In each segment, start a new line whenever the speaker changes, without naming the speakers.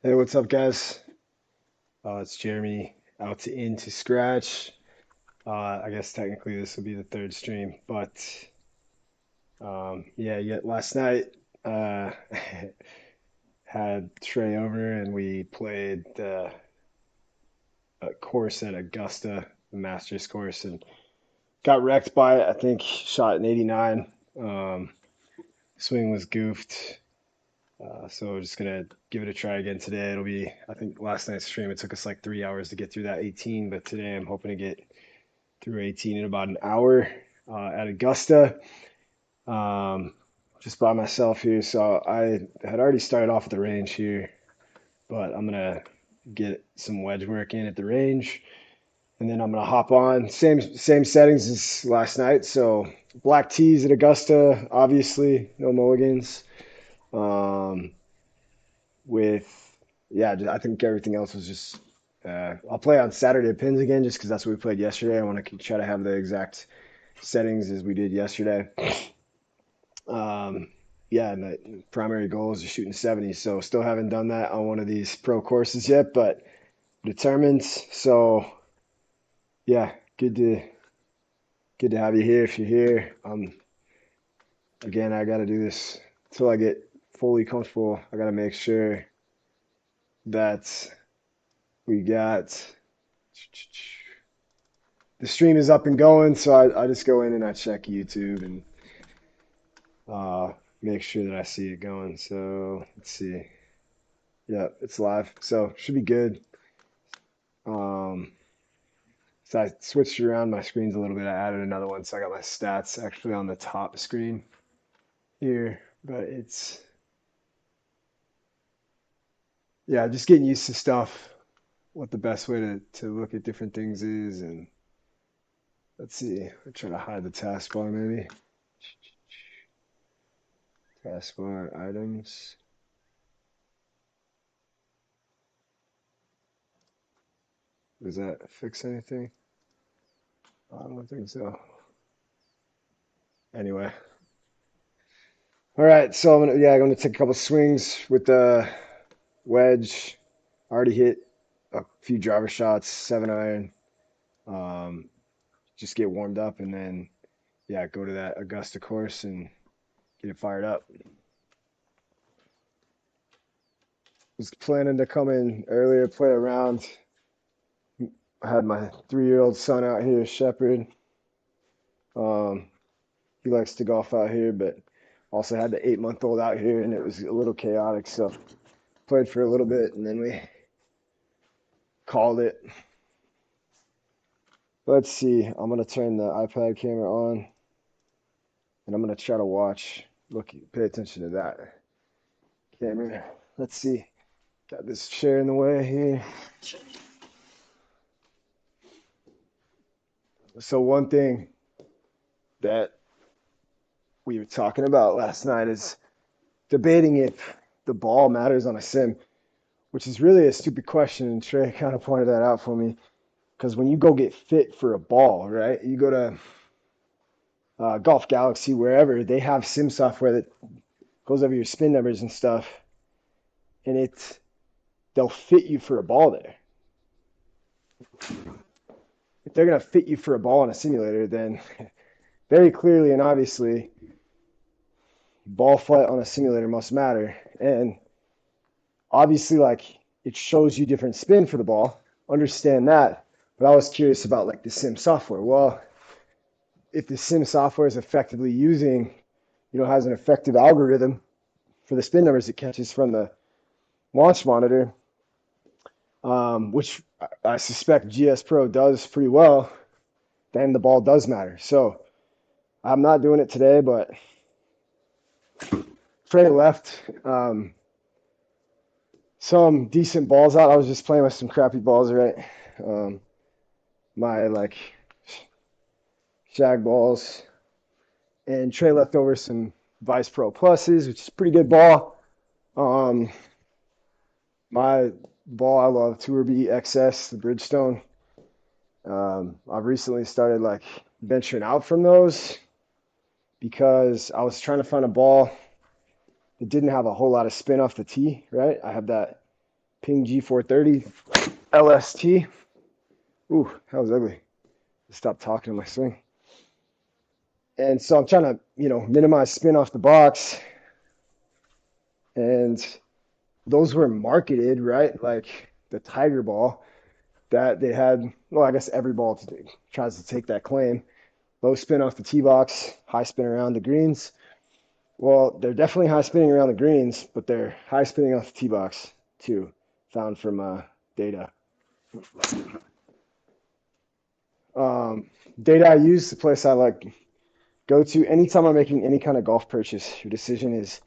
Hey, what's up, guys? It's Jeremy out to in to scratch. I guess technically this will be the third stream, but yeah. Last night uh, had Trey over and we played the course at Augusta, the Masters course, and got wrecked by it. I think shot an 89. Swing was goofed. So we're just gonna give it a try again today. It'll be, I think last night's stream, it took us like 3 hours to get through that 18, but today I'm hoping to get through 18 in about an hour at Augusta. Um, just by myself here. So I had already started off at the range here, but I'm gonna get some wedge work in at the range, and then I'm gonna hop on. Same settings as last night. So black tees at Augusta, obviously, no mulligans. Um, with I think everything else was just. I'll play on Saturday pins again, just because that's what we played yesterday. I want to try to have the exact settings as we did yesterday. Um, yeah, and the primary goal is just shooting 70. So still haven't done that on one of these pro courses yet, but determined. So yeah, good to have you here if you're here. Again, I got to do this until I get fully comfortable. I got to make sure that we got the stream is up and going. So I just go in and I check YouTube and uh, make sure that I see it going. So let's see. Yeah, it's live, so should be good. Um, so I switched around my screens a little bit. I added another one, so I got my stats actually on the top screen here. But it's yeah, just getting used to stuff. What the best way to look at different things is, and let's see. I'm trying to hide the taskbar maybe. Taskbar items. Does that fix anything? I don't think so. Anyway, all right. So I'm gonna take a couple swings with the wedge. Already hit a few driver shots, 7 iron. Um, just get warmed up and then yeah, go to that Augusta course and get it fired up. Was planning to come in earlier, play around. I had my 3-year-old son out here, Shepherd. Um, he likes to golf out here, but also had the 8-month-old out here, and it was a little chaotic. So played for a little bit, and then we called it. Let's see. I'm gonna turn the iPad camera on, and I'm gonna try to watch. Look, pay attention to that camera. Let's see. Got this chair in the way here. So one thing that we were talking about last night is debating if the ball matters on a sim, which is really a stupid question. And Trey kind of pointed that out for me. Because when you go get fit for a ball, right? You go to Golf Galaxy, wherever, they have sim software that goes over your spin numbers and stuff, and they'll fit you for a ball there. If they're gonna fit you for a ball in a simulator, then very clearly and obviously, ball flight on a simulator must matter. And obviously, like it shows you different spin for the ball. Understand that. But I was curious about like the sim software. Well, if the sim software is effectively using, has an effective algorithm for the spin numbers it catches from the launch monitor, which I suspect GS Pro does pretty well, then the ball does matter. So I'm not doing it today, but Trey left some decent balls out. I was just playing with some crappy balls, right? My like shag balls, and Trey left over some Vice Pro Pluses, which is a pretty good ball. Um, my ball I love, Tour B XS, the Bridgestone. I've recently started like venturing out from those because I was trying to find a ball that didn't have a whole lot of spin off the tee, right? I have that Ping G430 LST. Ooh, that was ugly. Stop talking to my swing. And so I'm trying to, minimize spin off the box. And those were marketed, right? Like the Tiger ball that they had. Well, I guess every ball tries to take that claim. Low spin off the tee box, high spin around the greens. Well, they're definitely high spinning around the greens, but they're high spinning off the tee box too, found from data. Data I use, the place I like go to anytime I'm making any kind of golf purchase. Your decision is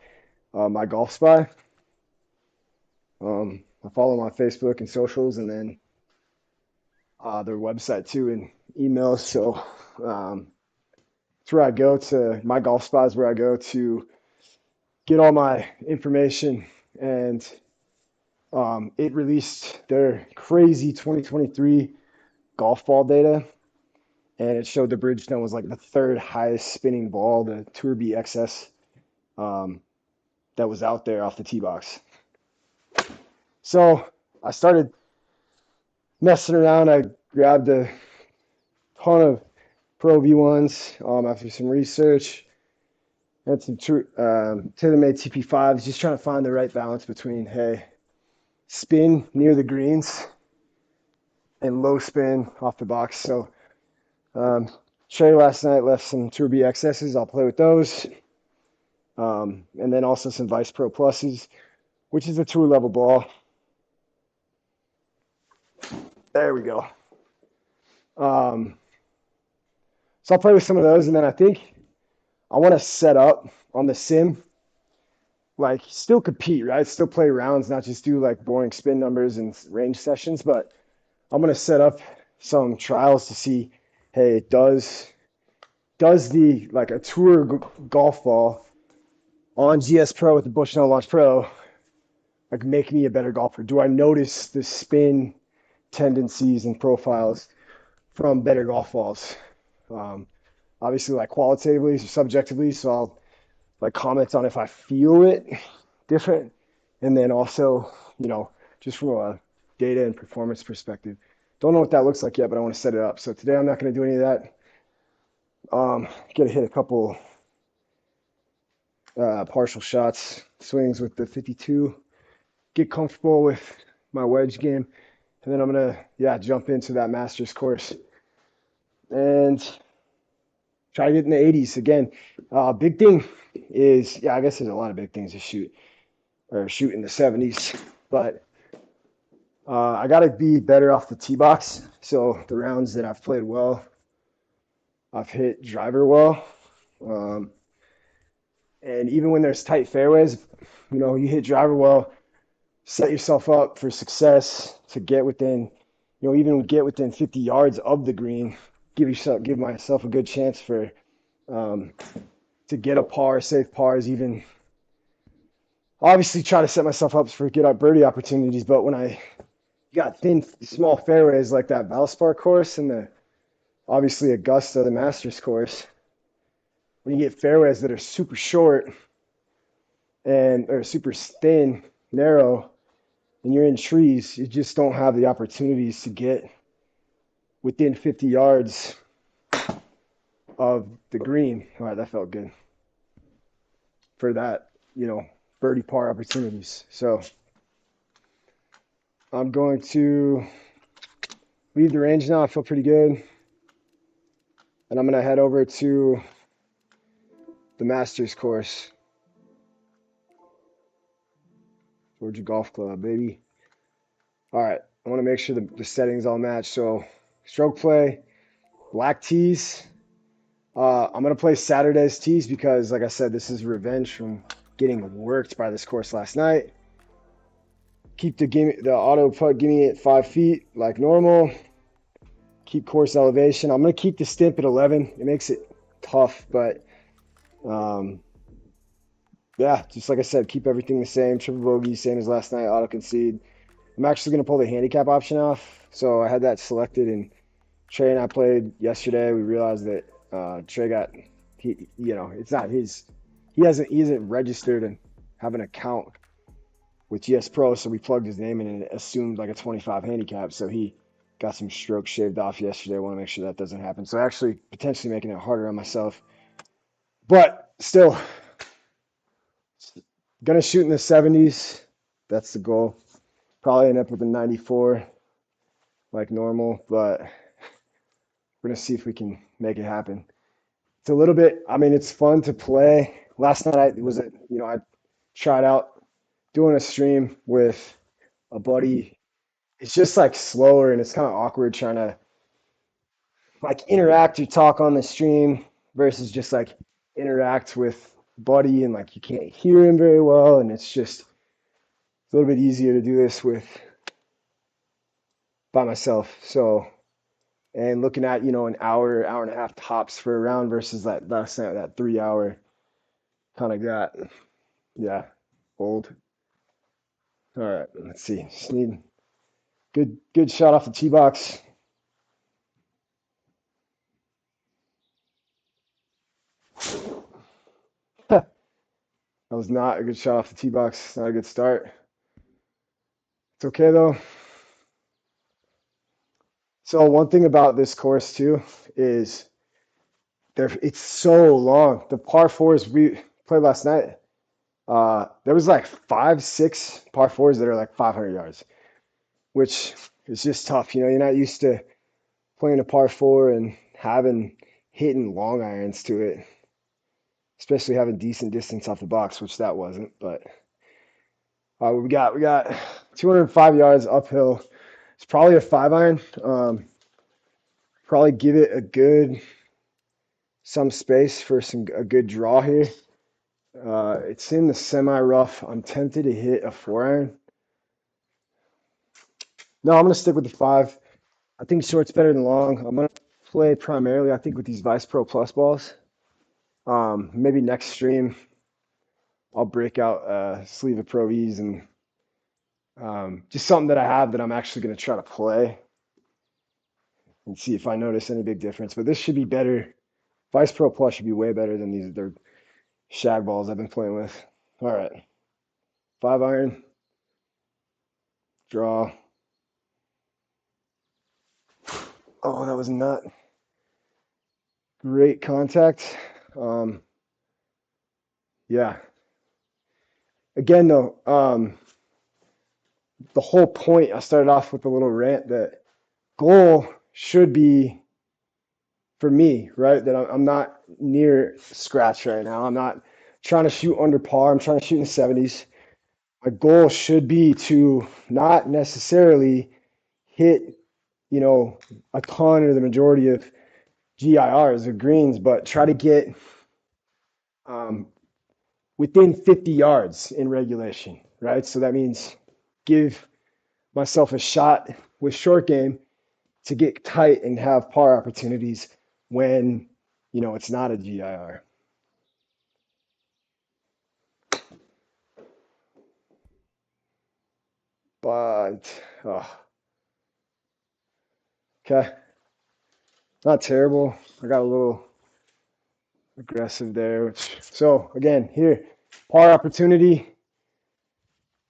my Golf Spy. I follow them on Facebook and socials, and then their website too, and emails. So it's where I go to. My Golf Spy is where I go to get all my information. And it released their crazy 2023 golf ball data, and it showed the Bridgestone was like the third highest spinning ball, the Tour B XS, that was out there off the tee box. So I started messing around. I grabbed a ton of Pro V1s after some research. Had some TaylorMade TP5s, just trying to find the right balance between, hey, spin near the greens and low spin off the box. So Trey last night left some Tour B XSs. I'll play with those. And then also some Vice Pro Pluses, which is a tour level ball. There we go. So I'll play with some of those, and then I think I want to set up on the sim, like still compete, right? Still play rounds, not just do like boring spin numbers and range sessions, but I'm going to set up some trials to see, hey, does the like a tour golf ball on GS Pro with the Bushnell Launch Pro like make me a better golfer? Do I notice the spin tendencies and profiles from better golf balls? Obviously, like qualitatively, subjectively, so I'll like comment on if I feel it different, and then also, just from a data and performance perspective. Don't know what that looks like yet, but I want to set it up. So today I'm not going to do any of that. Gonna hit a couple partial shots, swings with the 52, get comfortable with my wedge game, and then I'm gonna jump into that Masters course and try to get in the 80s again. Big thing is, I guess there's a lot of big things to shoot in the 70s, but I got to be better off the tee box. So the rounds that I've played well, I've hit driver well. And even when there's tight fairways, you hit driver well, set yourself up for success to get within, even get within 50 yards of the green, give myself a good chance for to get a par, safe pars, even obviously try to set myself up for good birdie opportunities. But when I got thin, small fairways like that Valspar course and obviously Augusta, the Masters course, when you get fairways that are super short or super thin, narrow, and you're in trees, you just don't have the opportunities to get within 50 yards of the green. All right, that felt good for that, birdie par opportunities. So I'm going to leave the range now. I feel pretty good. And I'm going to head over to the Masters course. Georgia Golf Club, baby. All right, I want to make sure the settings all match. So stroke play, black tees. I'm going to play Saturday's tees because, like I said, this is revenge from getting worked by this course last night. Keep the auto putt gimme at 5 feet like normal. Keep course elevation. I'm going to keep the stimp at 11. It makes it tough, but just like I said, keep everything the same. Triple bogey, same as last night, auto concede. I'm actually going to pull the handicap option off. So I had that selected, and Trey and I played yesterday. We realized that Trey it's not his. He isn't registered and have an account with GS Pro, so we plugged his name in and it assumed like a 25 handicap. So he got some strokes shaved off yesterday. I want to make sure that doesn't happen. So actually potentially making it harder on myself. But still, gonna shoot in the 70s. That's the goal. Probably end up with a 94 like normal, but we're gonna see if we can make it happen. It's a little bit, I mean, it's fun to play. Last night I tried out doing a stream with a buddy. It's just like slower and it's kind of awkward trying to like interact or talk on the stream versus just like interact with buddy and like you can't hear him very well, and it's a little bit easier to do this with by myself. So, and looking at, an hour and a half tops for a round versus that last night, that 3 hour kind of got, yeah, old. All right, let's see. Just need good shot off the tee box. That was not a good shot off the tee box. Not a good start. It's okay though. So one thing about this course too is it's so long. The par fours we played last night, there was like 5, 6 par fours that are like 500 yards, which is just tough. You're not used to playing a par four and hitting long irons to it, especially having decent distance off the box, which that wasn't. But we got 205 yards uphill. It's probably a 5 iron. Probably give it some space for a good draw here. It's in the semi rough. I'm tempted to hit a 4 iron. No, I'm gonna stick with the 5. I think short's better than long. I'm gonna play primarily, I think, with these Vice Pro Plus balls. Maybe next stream I'll break out a sleeve of Pro V's and just something that I have that I'm actually gonna try to play and see if I notice any big difference. But this should be better. Vice Pro Plus should be way better than these. They're shag balls I've been playing with. All right, 5 iron, draw. Oh, that was not great contact. Yeah. Again, though, the whole point, I started off with a little rant that goal should be for me, right? That I'm not near scratch right now. I'm not trying to shoot under par. I'm trying to shoot in the 70s. My goal should be to not necessarily hit, a ton or the majority of GIRs or greens, but try to get um, within 50 yards in regulation, right? So that means give myself a shot with short game to get tight and have par opportunities when, it's not a GIR. But, okay. Not terrible. I got a little aggressive there. So again, here, par opportunity.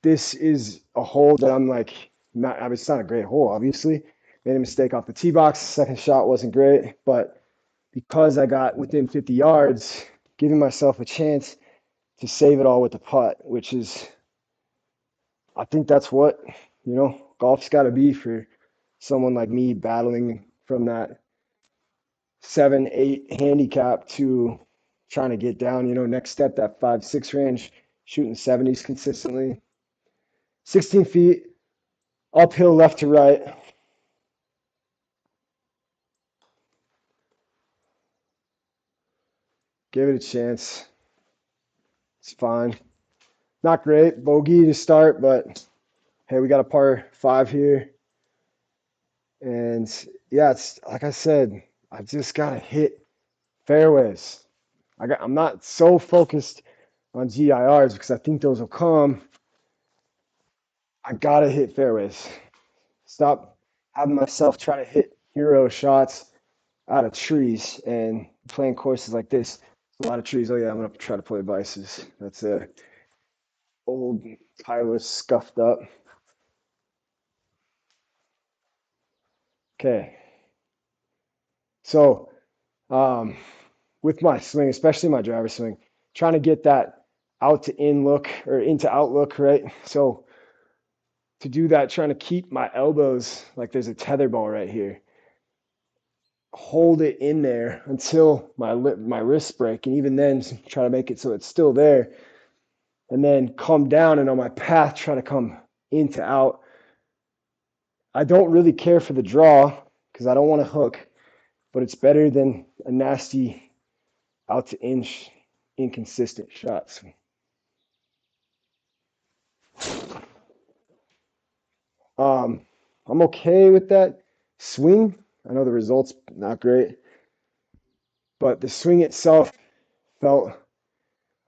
This is a hole that I'm like, not, I mean, it's not a great hole, obviously. Made a mistake off the tee box. Second shot wasn't great, but because I got within 50 yards, giving myself a chance to save it all with the putt, which is, I think that's what, golf's got to be for someone like me battling from that 7, 8 handicap to trying to get down, next step, that 5, 6 range, shooting 70s consistently. 16 feet, uphill left to right. Give it a chance. It's fine. Not great. Bogey to start, but hey, we got a par 5 here. And yeah, it's like I said, I just gotta hit fairways. I'm not so focused on GIRs because I think those will come. I gotta hit fairways. Stop having myself try to hit hero shots out of trees and playing courses like this. A lot of trees. Oh yeah, I'm gonna try to play vices. That's it. Old Tyler scuffed up. Okay. So, um, with my swing, especially my driver swing, trying to get that out to in look or into out look, right? So to do that, trying to keep my elbows like there's a tether ball right here, hold it in there until my wrists break, and even then try to make it so it's still there, and then come down and on my path try to come into out. I don't really care for the draw because I don't want to hook, but it's better than a nasty out to inch inconsistent shots. Um, I'm okay with that swing. I know the results not great, but the swing itself felt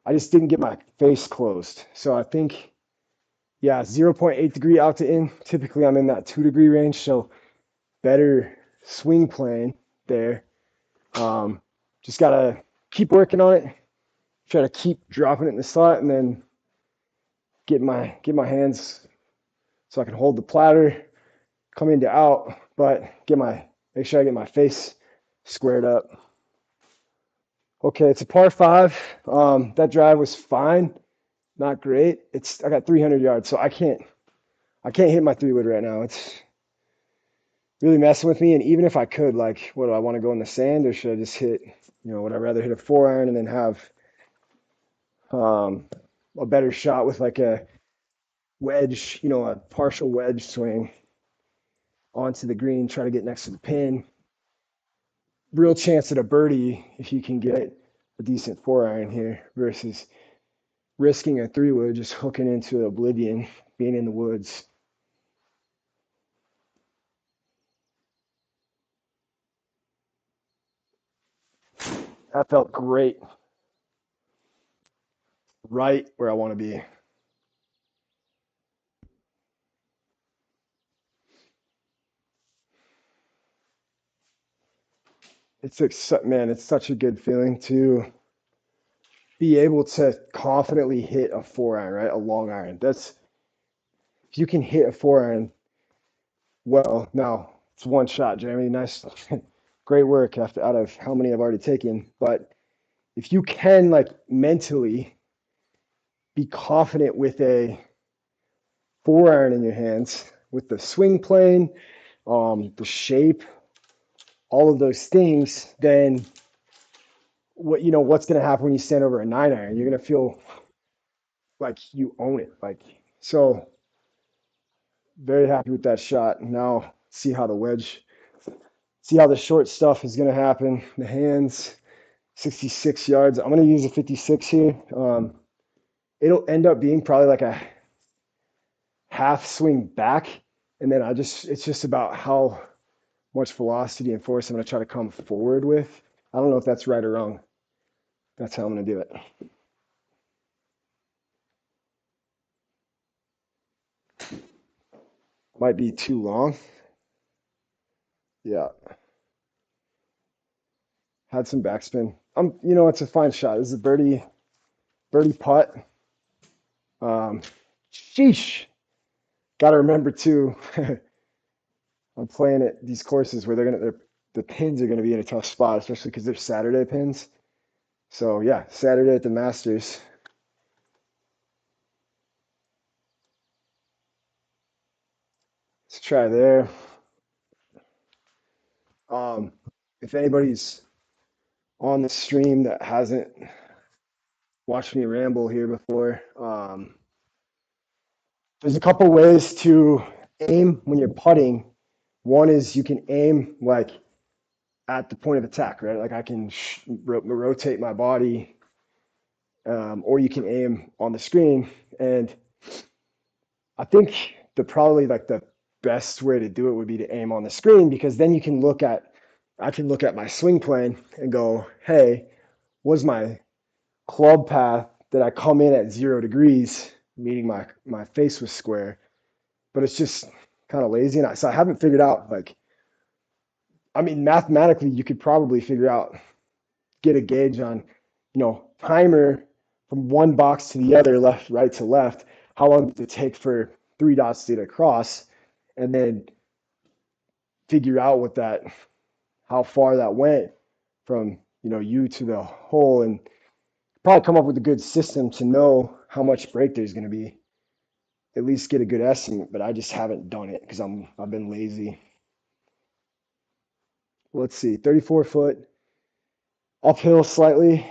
I just didn't get my face closed. So I think yeah, 0.8 degree out to in. Typically I'm in that 2 degree range, so better swing plane there. Um, just gotta keep working on it. Try to keep dropping it in the slot, and then get my hands so I can hold the platter, come into out, but make sure I get my face squared up. Okay, it's a par five. That drive was fine, not great. I got 300 yards, so I can't hit my 3 wood right now. It's really messing with me. And even if I could, like, what do I want to go in the sand, or should I just hit? Would I rather hit a 4 iron and then have um, a better shot with like a wedge, a partial wedge swing onto the green, try to get next to the pin. Real chance at a birdie if you can get a decent 4 iron here versus risking a 3 wood, just hooking into oblivion, being in the woods. That felt great, right where I want to be. Man, it's such a good feeling to be able to confidently hit a 4 iron, right? A long iron. If you can hit a 4 iron, well, now it's one shot, Jeremy. Nice, great work after out of how many I've already taken. But if you can like mentally be confident with a 4 iron in your hands, with the swing plane, the shape, all of those things, then what's going to happen when you stand over a 9 iron? You're going to feel like you own it. Like so, very happy with that shot. Now see how the short stuff is going to happen. The hands, 66 yards. I'm going to use a 56 here. It'll end up being probably like a half swing back, and then it's just about how much velocity and force I'm going to try to come forward with. I don't know if that's right or wrong. That's how I'm going to do it. Might be too long. Yeah, had some backspin. It's a fine shot. This is a birdie putt. Um, sheesh. Got to remember too. I'm playing at these courses where the pins are gonna be in a tough spot, especially because they're Saturday pins. So yeah, Saturday at the Masters. Let's try there. Um, if anybody's on the stream that hasn't watched me ramble here before, there's a couple ways to aim when you're putting. One is you can aim like at the point of attack, right? Like I can rotate my body, or you can aim on the screen. And I think probably like the best way to do it would be to aim on the screen, because then I can look at my swing plane and go, hey, was my club path that I come in at 0 degrees, meaning my face was square, but it's just kind of lazy. And so I haven't figured out, like, I mean, mathematically, you could probably get a gauge on, timer from one box to the other, left, right to left, how long does it take for 3 dots to get across, and then figure out what that, how far that went from, you to the hole, and probably come up with a good system to know how much break there's going to be. At least get a good estimate, but I just haven't done it because I've been lazy. Let's see, 34 foot, uphill slightly.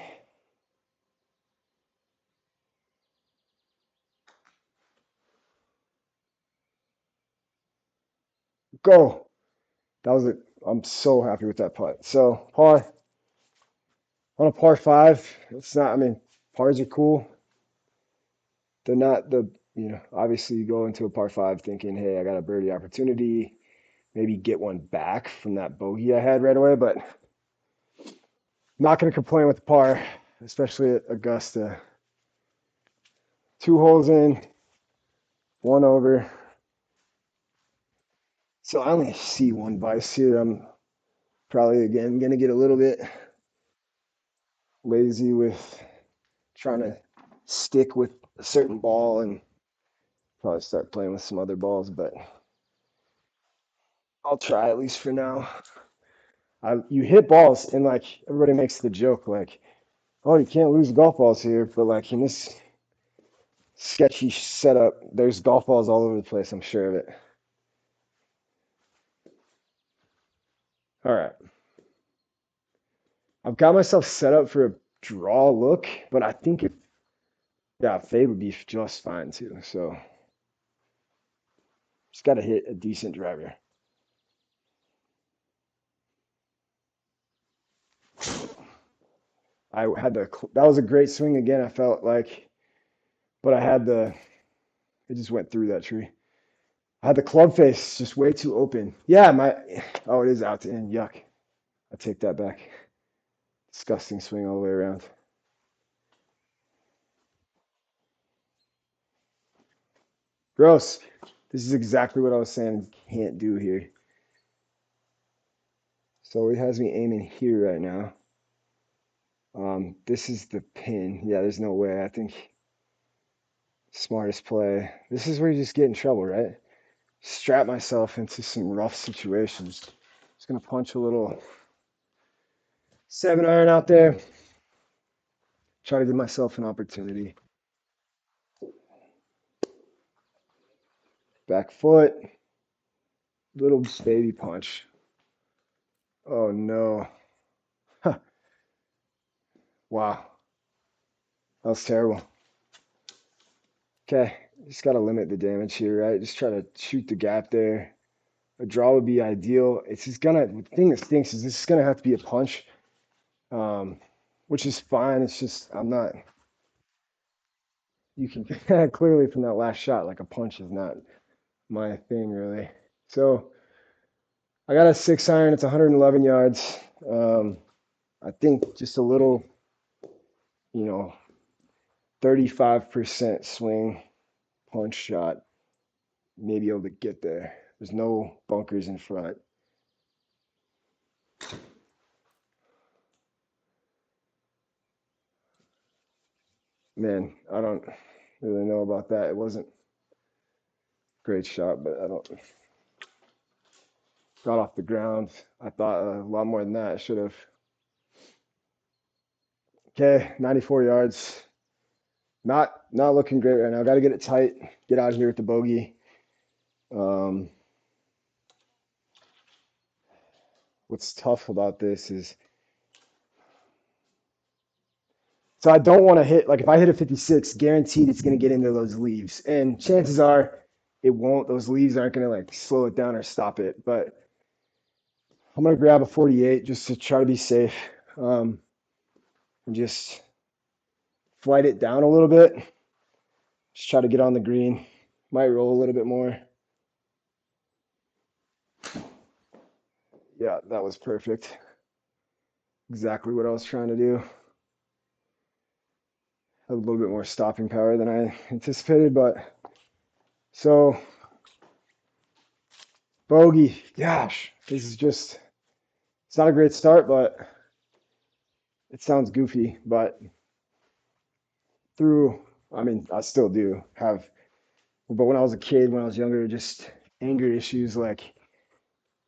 Go. That was it. I'm so happy with that putt. So par on a par five. It's not. I mean, pars are cool. They're not the. Obviously you go into a par five thinking, hey, I got a birdie opportunity. Maybe get one back from that bogey I had right away, but not going to complain with the par, especially at Augusta. 2 holes in, 1 over. So I only see one vice here. I'm probably again going to get a little bit lazy with trying to stick with a certain ball and probably start playing with some other balls, but I'll try at least for now. You hit balls, and like everybody makes the joke, like, oh, you can't lose golf balls here, but like in this sketchy setup, there's golf balls all over the place. I'm sure of it. All right, I've got myself set up for a draw look, but I think yeah, fade would be just fine too. So just got to hit a decent driver. I had that was a great swing again. I felt like, but it just went through that tree. I had the club face just way too open. Yeah, oh, it is out to in. Yuck. I take that back. Disgusting swing all the way around. Gross. This is exactly what I was saying can't do here. So it has me aiming here right now. This is the pin. Yeah, there's no way. I think smartest play. This is where you just get in trouble, right? Strap myself into some rough situations. Just gonna punch a little 7-iron out there. Try to give myself an opportunity. Back foot. Little baby punch. Oh no. Huh. Wow. That was terrible. Okay. Just got to limit the damage here, right? Just try to shoot the gap there. A draw would be ideal. It's just gonna, the thing that stinks is this is gonna have to be a punch, um, which is fine. It's just, I'm not, you can clearly from that last shot, like a punch is not my thing really. So I got a 6-iron. It's 111 yards. I think just a little, you know, 35% swing punch shot, maybe able to get there. There's no bunkers in front. Man, I don't really know about that. It wasn't a great shot, but I don't got off the ground. I thought a lot more than that. I should have. Okay, 94 yards. Not looking great right now. Got to get it tight. Get out of here with the bogey. Um, what's tough about this is, so I don't want to hit, like if I hit a 56, guaranteed it's going to get into those leaves. And chances are it won't. Those leaves aren't going to like slow it down or stop it. But I'm going to grab a 48 just to try to be safe, and just flight it down a little bit. Just try to get on the green. Might roll a little bit more. Yeah, that was perfect. Exactly what I was trying to do. Had a little bit more stopping power than I anticipated, but so bogey. Gosh, this is just, it's not a great start, but it sounds goofy, but through, I mean, I still do have, but when I was a kid, when I was younger, just anger issues, like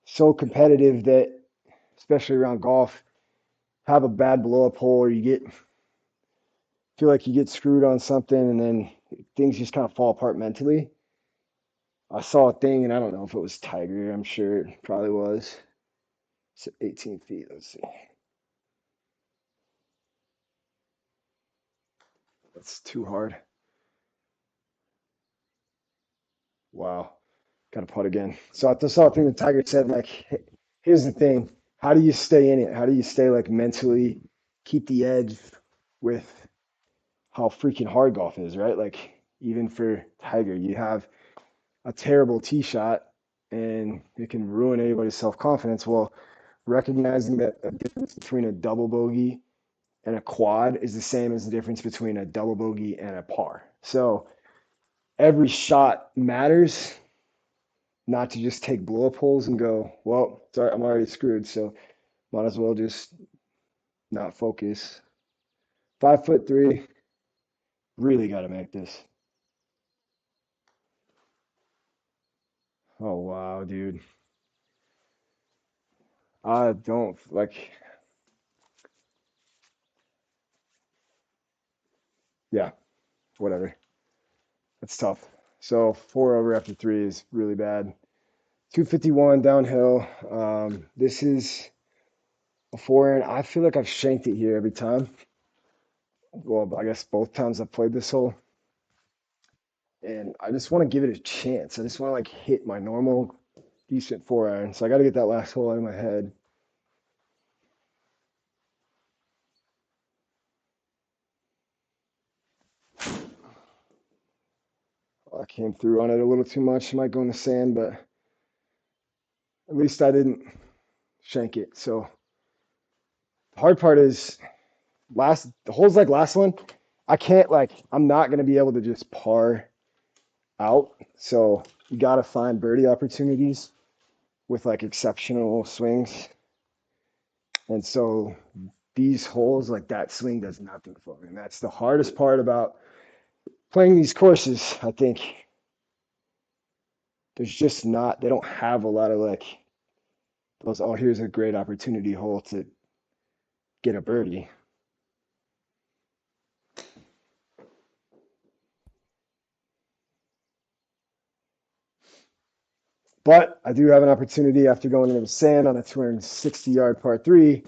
so competitive that, especially around golf, have a bad blow up hole or you get, feel like you get screwed on something and then things just kind of fall apart mentally. I saw a thing and I don't know if it was Tiger. I'm sure it probably was. It's 18 feet. Let's see. That's too hard. Wow. Got to putt again. So I saw a thing that Tiger said, like, here's the thing. How do you stay in it? How do you stay like mentally keep the edge with how freaking hard golf is, right? Like, even for Tiger, you have a terrible tee shot and it can ruin anybody's self confidence. Well, recognizing that the difference between a double bogey and a quad is the same as the difference between a double bogey and a par. So every shot matters, not to just take blow up holes and go, well, sorry, I'm already screwed. So might as well just not focus. 5'3", really got to make this. Oh, wow, dude. I don't like, yeah, whatever. That's tough. So 4 over after three is really bad. 251 downhill. This is a forehand. I feel like I've shanked it here every time. Well, I guess both times I've played this hole. And I just want to give it a chance. I just want to like hit my normal decent 4 iron. So I got to get that last hole out of my head. I came through on it a little too much. Might go in the sand, but at least I didn't shank it. So the hard part is the hole's like last one. I can't like I'm not gonna be able to just par out. So you gotta find birdie opportunities with like exceptional swings. And so these holes, like that swing does nothing for me. And that's the hardest part about playing these courses. I think there's just not, they don't have a lot of like those, oh, here's a great opportunity hole to get a birdie. But I do have an opportunity after going into the sand on a 260-yard par three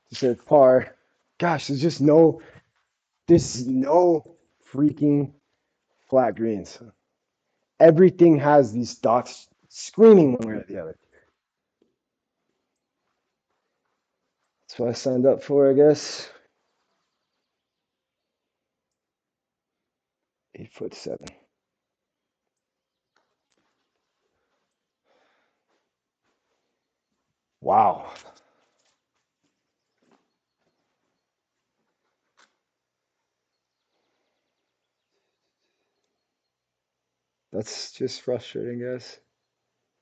to save par. Gosh, there's no freaking flat greens. Everything has these dots screaming one way or the other. That's what I signed up for, I guess. 8'7". Wow. That's just frustrating, guys.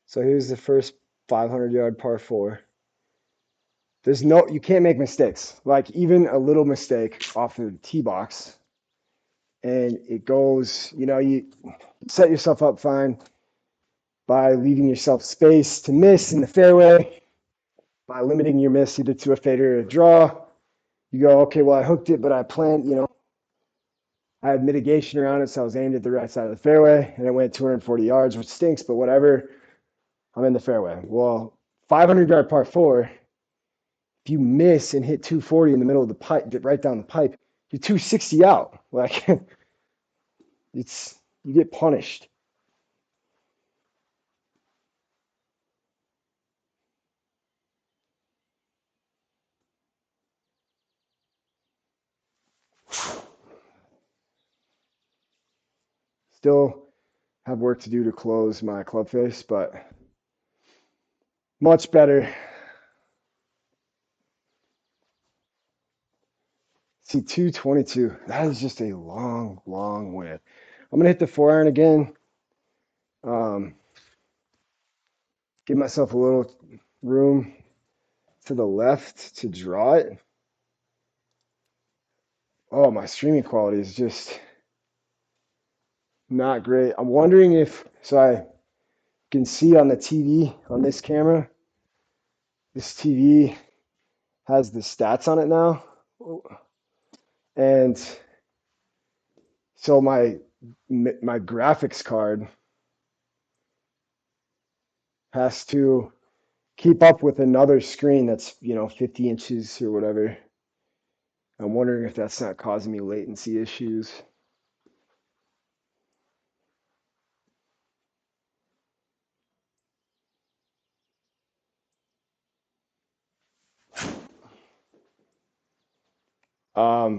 So here's the first 500-yard par four. You can't make mistakes. Like even a little mistake off the tee box, and it goes. You set yourself up fine by leaving yourself space to miss in the fairway, by limiting your miss either to a fade or a draw. You go, okay, well I hooked it, but I planned. I had mitigation around it, so I was aimed at the right side of the fairway, and it went 240 yards, which stinks, but whatever. I'm in the fairway. Well, 500-yard par four. If you miss and hit 240 in the middle of the pipe, get right down the pipe, you're 260 out. Like you get punished. Still have work to do to close my club face, but much better. See, 222. That is just a long, long way. I'm gonna hit the 4 iron again. Um, give myself a little room to the left to draw it. Oh, my streaming quality is just not great. I'm wondering if, so I can see on the TV on this camera, this TV has the stats on it now. And so my graphics card has to keep up with another screen that's, 50 inches or whatever. I'm wondering if that's not causing me latency issues.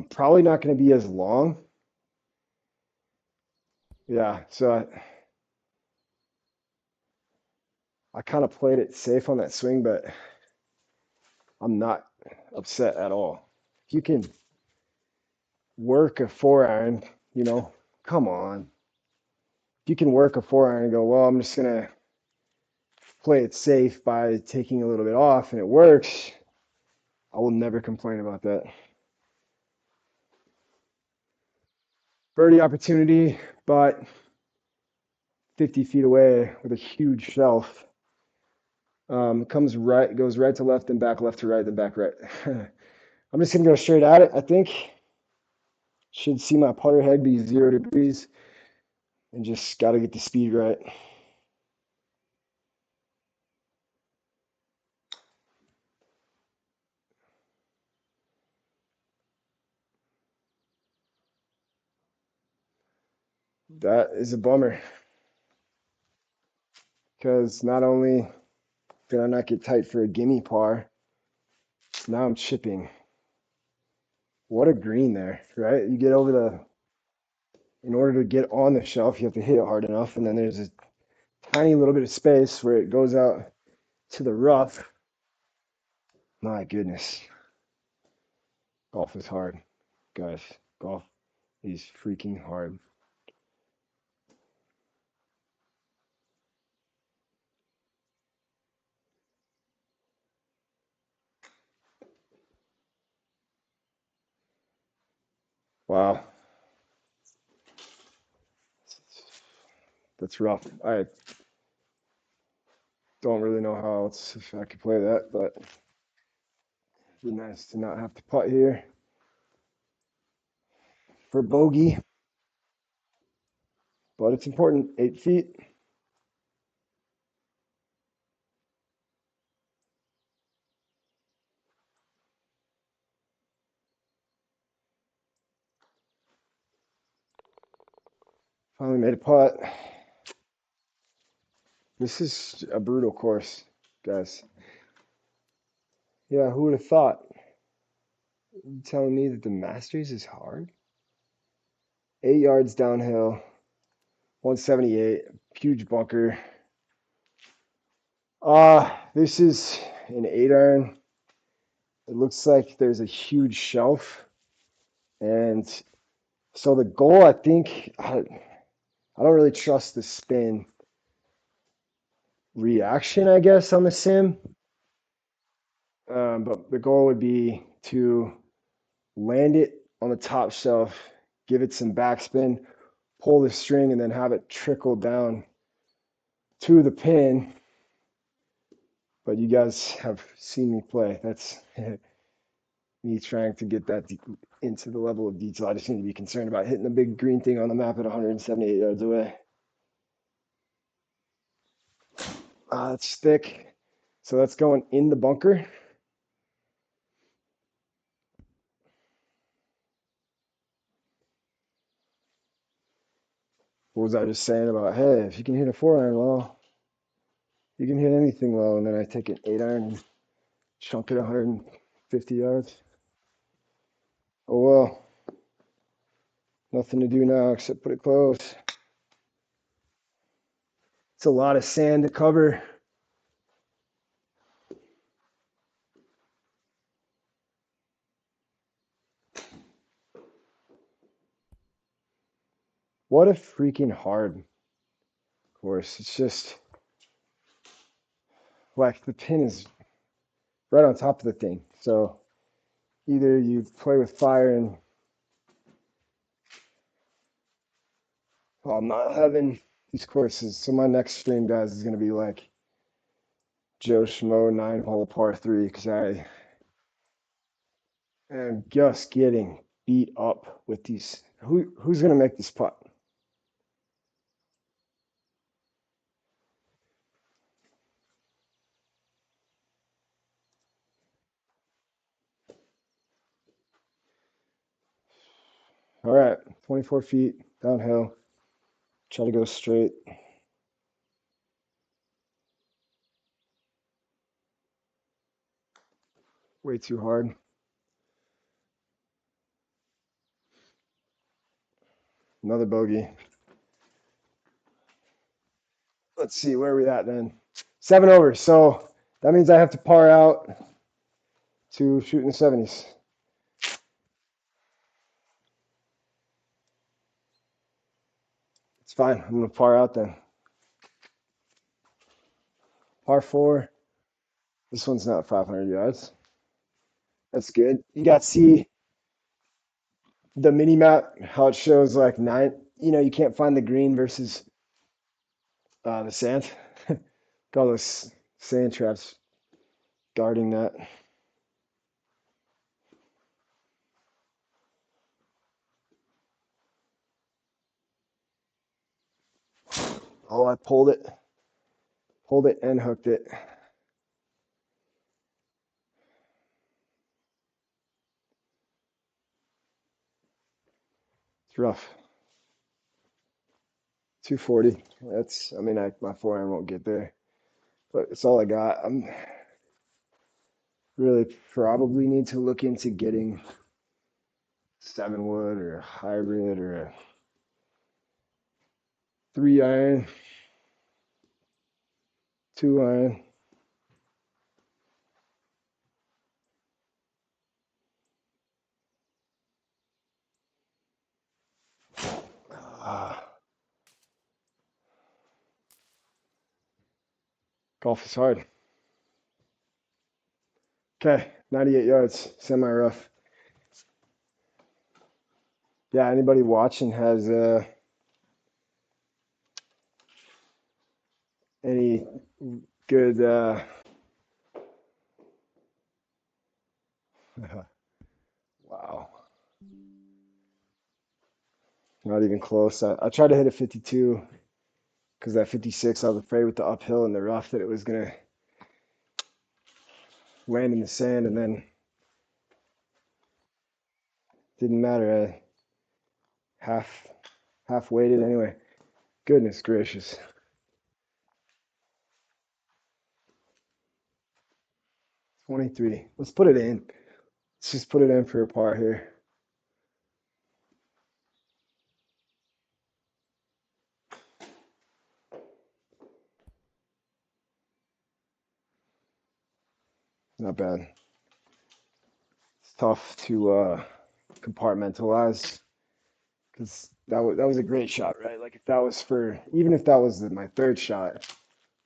Probably not going to be as long. Yeah, so I kind of played it safe on that swing, but I'm not upset at all. If you can work a 4 iron, you know, come on. If you can work a 4 iron and go, well, I'm just going to play it safe by taking a little bit off and it works, I will never complain about that. Birdie opportunity, but 50 feet away with a huge shelf. Comes right, goes right to left, then back left to right, then back right. I'm just gonna go straight at it. I think should see my putter head be 0 degrees, and just got to get the speed right. That is a bummer because not only did I not get tight for a gimme par, now I'm chipping. What a green there, right? You get over in order to get on the shelf, you have to hit it hard enough, and then there's a tiny little bit of space where it goes out to the rough. My goodness. Golf is hard, guys. Golf is freaking hard. Wow. That's rough. I don't really know how else if I could play that, but it'd be nice to not have to putt here for bogey. But it's important. 8 feet. Finally made a putt. This is a brutal course, guys. Yeah, who would have thought? You telling me that the Masters is hard? 8 yards downhill, 178, huge bunker. This is an 8 iron. It looks like there's a huge shelf. And so the goal, I think, I don't really trust the spin reaction, I guess, on the sim. But the goal would be to land it on the top shelf, give it some backspin, pull the string, and then have it trickle down to the pin. But you guys have seen me play. That's me trying to get that into the level of detail. I just need to be concerned about hitting the big green thing on the map at 178 yards away. It's thick. So that's going in the bunker. What was I just saying about, hey, if you can hit a 4 iron low, you can hit anything low. And then I take an 8 iron and chunk it 150 yards. Oh well, nothing to do now except put it close. It's a lot of sand to cover. What a freaking hard course. It's just like the pin is right on top of the thing. So either you play with fire and Well, I'm not having these courses. So my next stream, guys, is gonna be like Joe Schmo 9-hole par three because I am just getting beat up with these. Who's gonna make this putt? All right, 24 feet downhill. Try to go straight. Way too hard. Another bogey. Let's see, where are we at then? 7 over. So that means I have to par out to shoot in the 70s. It's fine. I'm gonna par out then. Par four. This one's not 500 yards. That's good. You got to see the mini map, how it shows like nine. You know, you can't find the green versus the sand. Got all those sand traps guarding that. Oh, I pulled it and hooked it. It's rough. 240. That's, I mean, my forehand won't get there, but it's all I got. I'm really probably need to look into getting 7-wood or a hybrid or a 3-iron, 2-iron. Golf is hard. Okay, 98 yards, semi rough. Yeah, anybody watching has any good wow, not even close. I tried to hit a 52 because that 56 I was afraid with the uphill and the rough that it was gonna land in the sand, and then didn't matter. I half half weighted anyway. Goodness gracious. 23. Let's put it in. Let's just put it in for a par here. Not bad. It's tough to compartmentalize because that was a great shot, right? Like if that was for even if that was my third shot,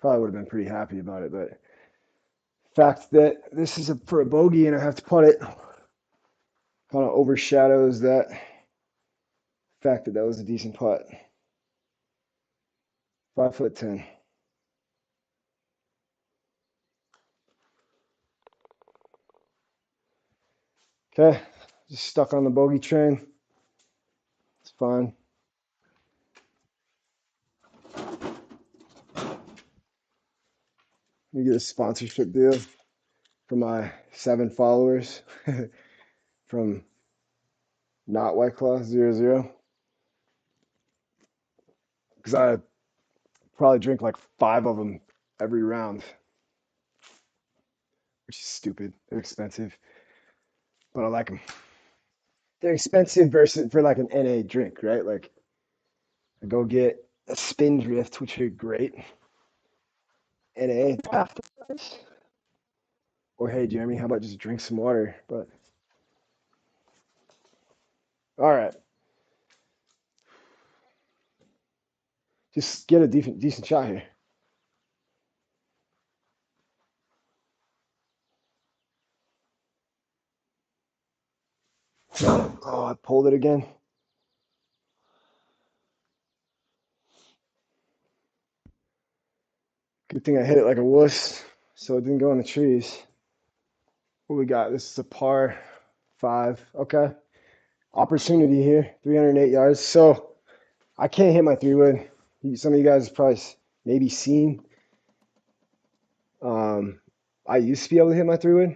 probably would have been pretty happy about it. But the fact that this is for a bogey and I have to putt it kind of overshadows that fact that that was a decent putt. 5'10". Okay, just stuck on the bogey train. It's fine. Let me get a sponsorship deal for my 7 followers from not White Claw 00. Because I probably drink like 5 of them every round, which is stupid. They're expensive, but I like them. They're expensive versus for like an NA drink, right? Like I go get a spin drift, which are great. NA half the price. Or hey, Jeremy, how about just drink some water? But all right, just get a decent shot here. Oh, I pulled it again. Good thing I hit it like a wuss, so it didn't go in the trees. What we got? This is a par 5. Okay. Opportunity here, 308 yards. So I can't hit my 3-wood. Some of you guys have probably maybe seen. I used to be able to hit my 3-wood,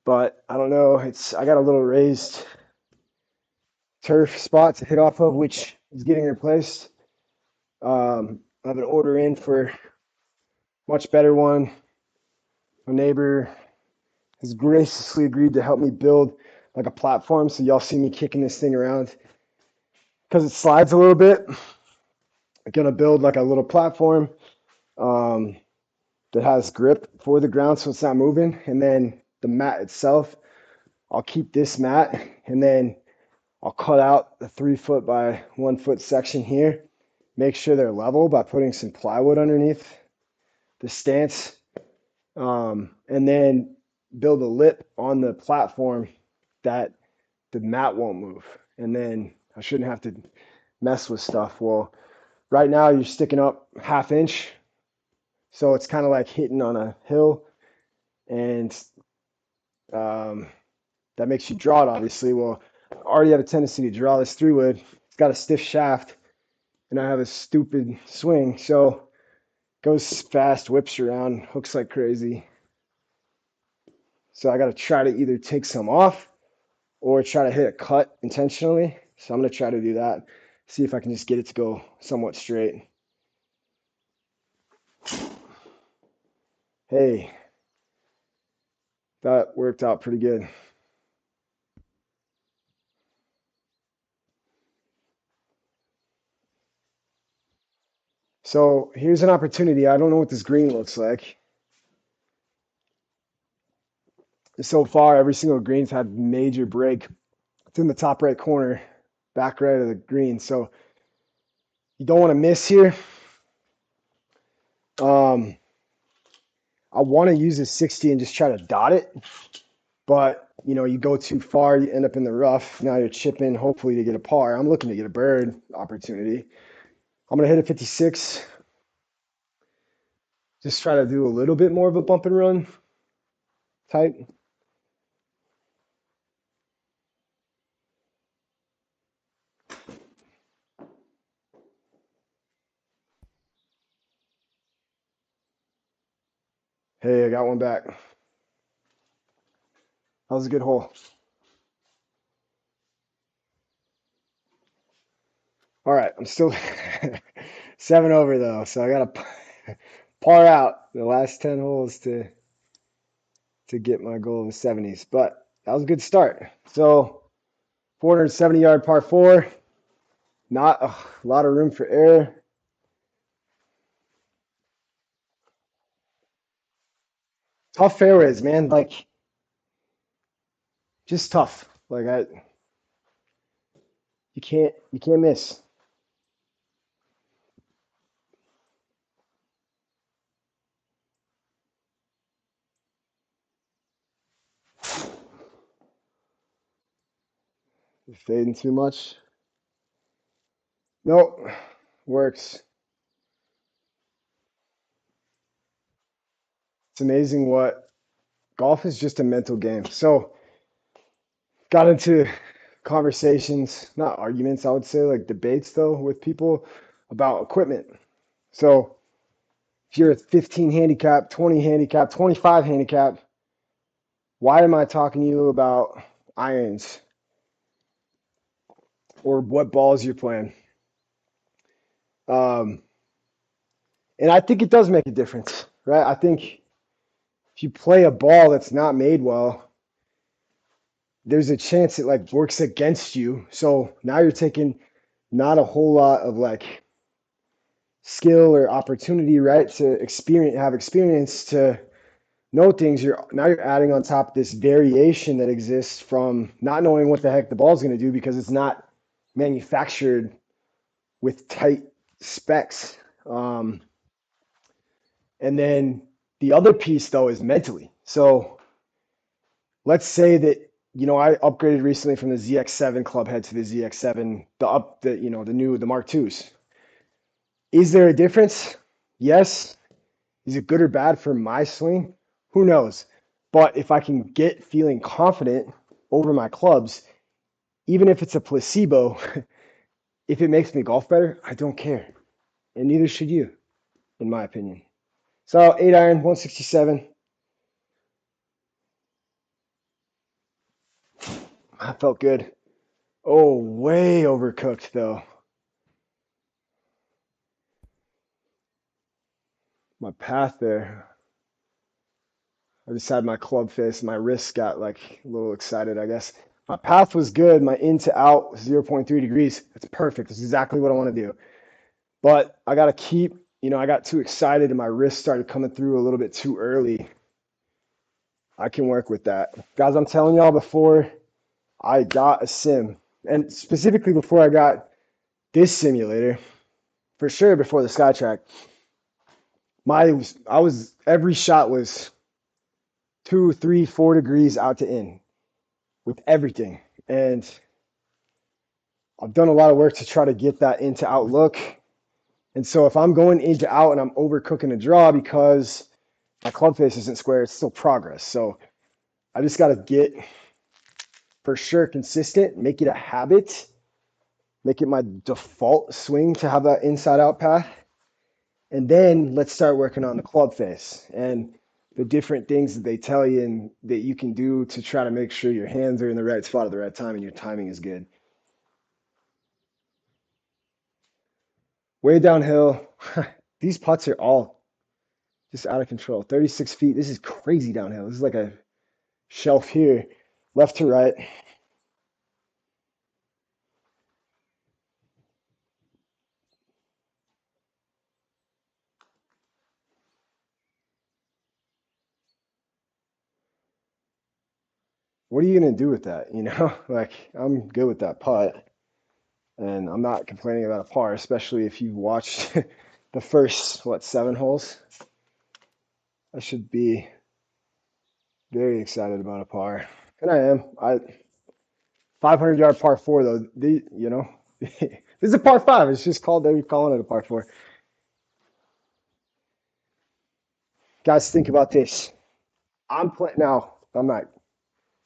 but I don't know. I got a little raised turf spot to hit off of, which is getting replaced. I have an order in for much better one. My neighbor has graciously agreed to help me build like a platform, so y'all see me kicking this thing around because it slides a little bit. I'm gonna build like a little platform um, that has grip for the ground so it's not moving, and then the mat itself, I'll keep this mat, and then I'll cut out the 3-foot by 1-foot section here, make sure they're level by putting some plywood underneath the stance, and then build a lip on the platform that the mat won't move. And then I shouldn't have to mess with stuff. Well, right now you're sticking up 1/2 inch, so it's kind of like hitting on a hill, and that makes you draw it, obviously. Well, I already have a tendency to draw this 3-wood. It's got a stiff shaft, and I have a stupid swing, so goes fast, whips around, hooks like crazy. So I got to try to either take some off or try to hit a cut intentionally. So I'm going to try to do that, see if I can just get it to go somewhat straight. Hey, that worked out pretty good. So here's an opportunity. I don't know what this green looks like. So far, every single green's had major break. It's in the top right corner, back right of the green. So you don't want to miss here. I want to use a 60 and just try to dot it. But, you go too far, you end up in the rough. Now you're chipping, hopefully to get a par. I'm looking to get a bird opportunity. I'm going to hit a 56. Just try to do a little bit more of a bump and run type. Hey, I got one back. That was a good hole. All right, I'm still 7 over though, so I got to par out the last 10 holes to get my goal of the 70s. But that was a good start. So 470-yard par 4, not a lot of room for error. Tough fairways, man. Like just tough. Like you can't miss. You're fading too much. Nope, works. It's amazing what golf is, just a mental game. So got into conversations, not arguments, I would say, like debates though, with people about equipment. So if you're a 15 handicap, 20 handicap, 25 handicap, why am I talking to you about irons or what balls you're playing? Um, and I think it does make a difference, right? I think if you play a ball that's not made well, there's a chance it like works against you. So now you're taking not a whole lot of like skill or opportunity, right, to have experience to know things. You're adding on top this variation that exists from not knowing what the heck the ball's going to do because it's not manufactured with tight specs. Um, and then the other piece though is mentally. So let's say that I upgraded recently from the ZX7 club head to the ZX7, the Mark IIs. Is there a difference? Yes, is it good or bad for my swing? Who knows? But if I can get feeling confident over my clubs, even if it's a placebo, if it makes me golf better, I don't care. And neither should you, in my opinion. So 8 iron, 167. I felt good. Oh, way overcooked though. My path there. I just had my club face. My wrist got like a little excited, I guess. My path was good. My in to out was 0.3 degrees. That's perfect. That's exactly what I want to do. But I got to keep, I got too excited and my wrist started coming through a little bit too early. I can work with that. Guys, I'm telling y'all, before I got a sim, and specifically before I got this simulator, for sure before the SkyTrack, every shot was 2, 3, 4 degrees out to in with everything. And I've done a lot of work to try to get that into outlook. And so if I'm going into out and I'm overcooking a draw because my club face isn't square, it's still progress. So I just got to get for sure consistent, make it a habit, make it my default swing to have that inside out path. And then let's start working on the club face and the different things that they tell you and that you can do to try to make sure your hands are in the right spot at the right time and your timing is good. Way downhill. These putts are all just out of control. 36 feet. This is crazy downhill. This is like a shelf here, left to right. What are you going to do with that? Like I'm good with that putt and I'm not complaining about a par, especially if you watched the first, 7 holes. I should be very excited about a par. And I am. 500-yard par four though. This is a par five. It's just called. They're calling it a par four. Guys, think about this. I'm playing now. I'm not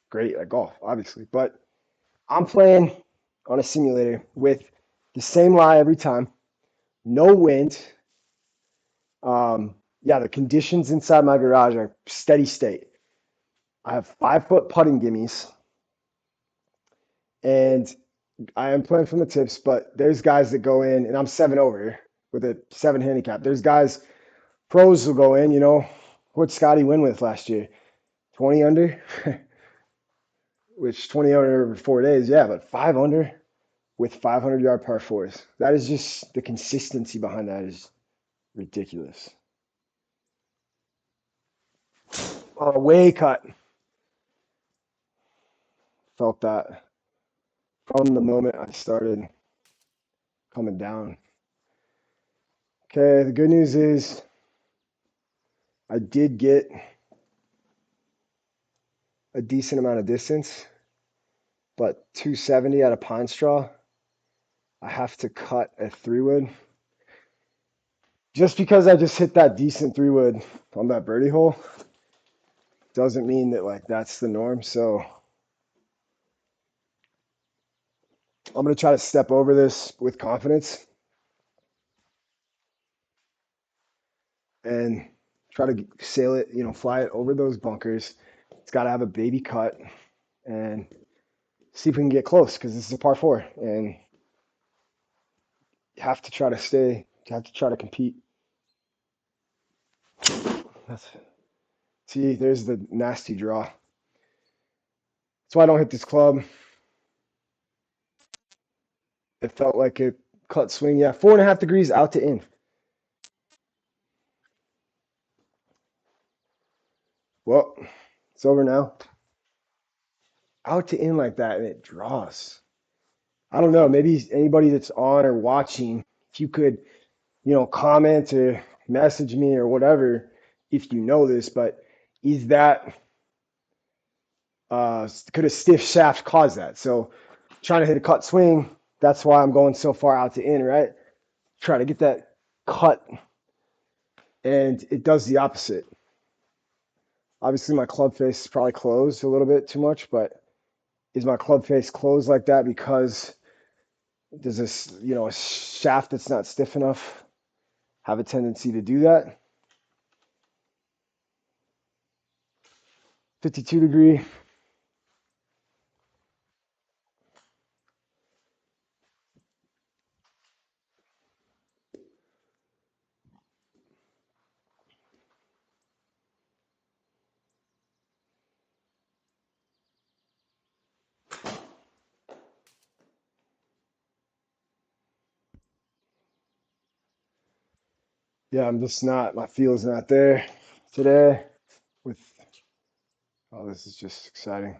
great at golf, obviously, but I'm playing on a simulator with the same lie every time. No wind. Yeah, the conditions inside my garage are steady state. I have 5 foot putting gimmies, and I am playing from the tips, but there's guys that go in, and I'm 7 over with a 7 handicap. There's guys, pros will go in, what'd Scotty win with last year? 20 under, which 20 under over 4 days, yeah, but 5 under with 500-yard par fours. That is just the consistency behind that is ridiculous. Way cut. Felt that from the moment I started coming down. Okay, the good news is I did get a decent amount of distance, but 270 out of pine straw. I have to cut a 3-wood. Just because I just hit that decent 3-wood on that birdie hole doesn't mean that like that's the norm. So I'm gonna try to step over this with confidence and try to sail it, fly it over those bunkers. It's got to have a baby cut and see if we can get close because this is a par four and you have to try to compete. See, there's the nasty draw. That's why I don't hit this club. It felt like a cut swing. Yeah, 4.5 degrees out to in. Well, it's over now. Out to in like that, and it draws. I don't know. Maybe anybody that's on or watching, if you could, comment or message me or whatever, if you know this, but is that could a stiff shaft cause that? So trying to hit a cut swing, that's why I'm going so far out to in, right? Try to get that cut and it does the opposite. Obviously, my club face is probably closed a little bit too much, but is my club face closed like that because does this, a shaft that's not stiff enough have a tendency to do that? 52 degree. Yeah, I'm just not, my feel's not there today with, oh, this is just exciting.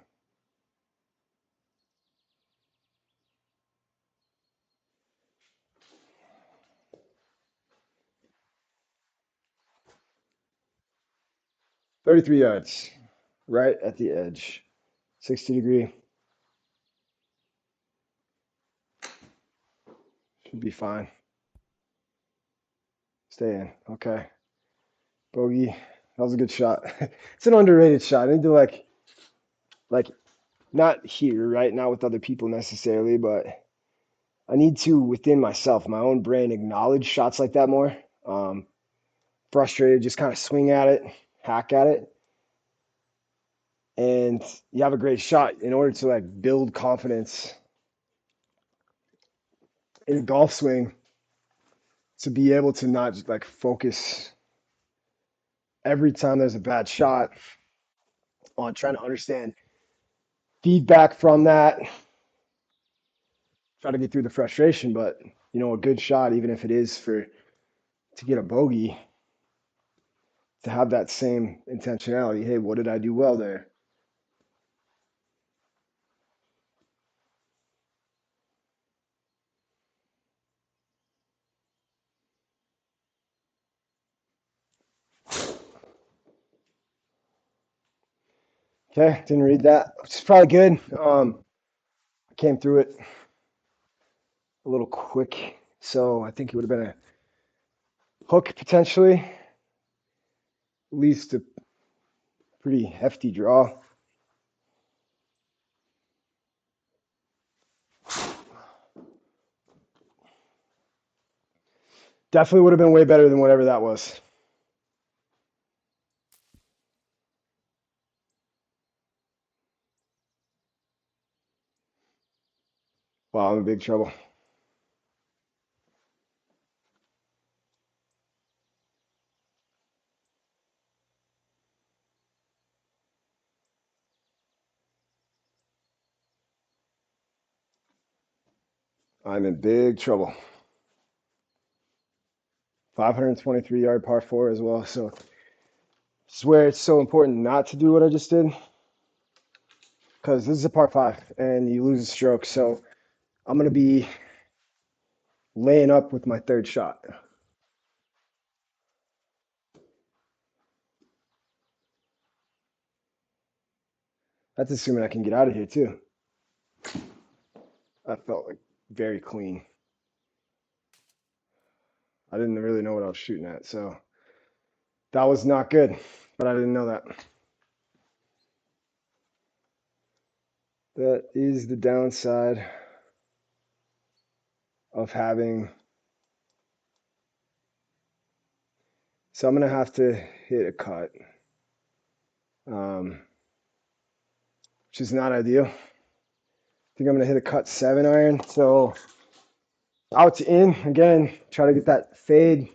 $33 yards, right at the edge. 60 degree. Should be fine. Stay in. Okay. Bogey. That was a good shot. It's an underrated shot. I need to like not here, right? Not with other people necessarily, but I need to within myself, my own brain, acknowledge shots like that more. Frustrated, just kind of swing at it, hack at it, and you have a great shot in order to like build confidence in a golf swing to be able to not just like focus every time there's a bad shot on trying to understand feedback from that, try to get through the frustration. But a good shot, even if it is for to get a bogey, to have that same intentionality. Hey, what did I do well there? Okay, didn't read that, which is probably good. I came through it a little quick, so I think it would have been a hook potentially, at least a pretty hefty draw. Definitely would have been way better than whatever that was. Wow, I'm in big trouble. I'm in big trouble. 523-yard par four as well. So this is where it's so important not to do what I just did, because this is a par five and you lose a stroke. So I'm going to be laying up with my third shot. That's assuming I can get out of here too. That felt like very clean. I didn't really know what I was shooting at, so that was not good, but I didn't know that. That is the downside of having. So I'm going to have to hit a cut, um, which is not ideal. I think I'm going to hit a cut 7-iron. So out to in again, try to get that fade.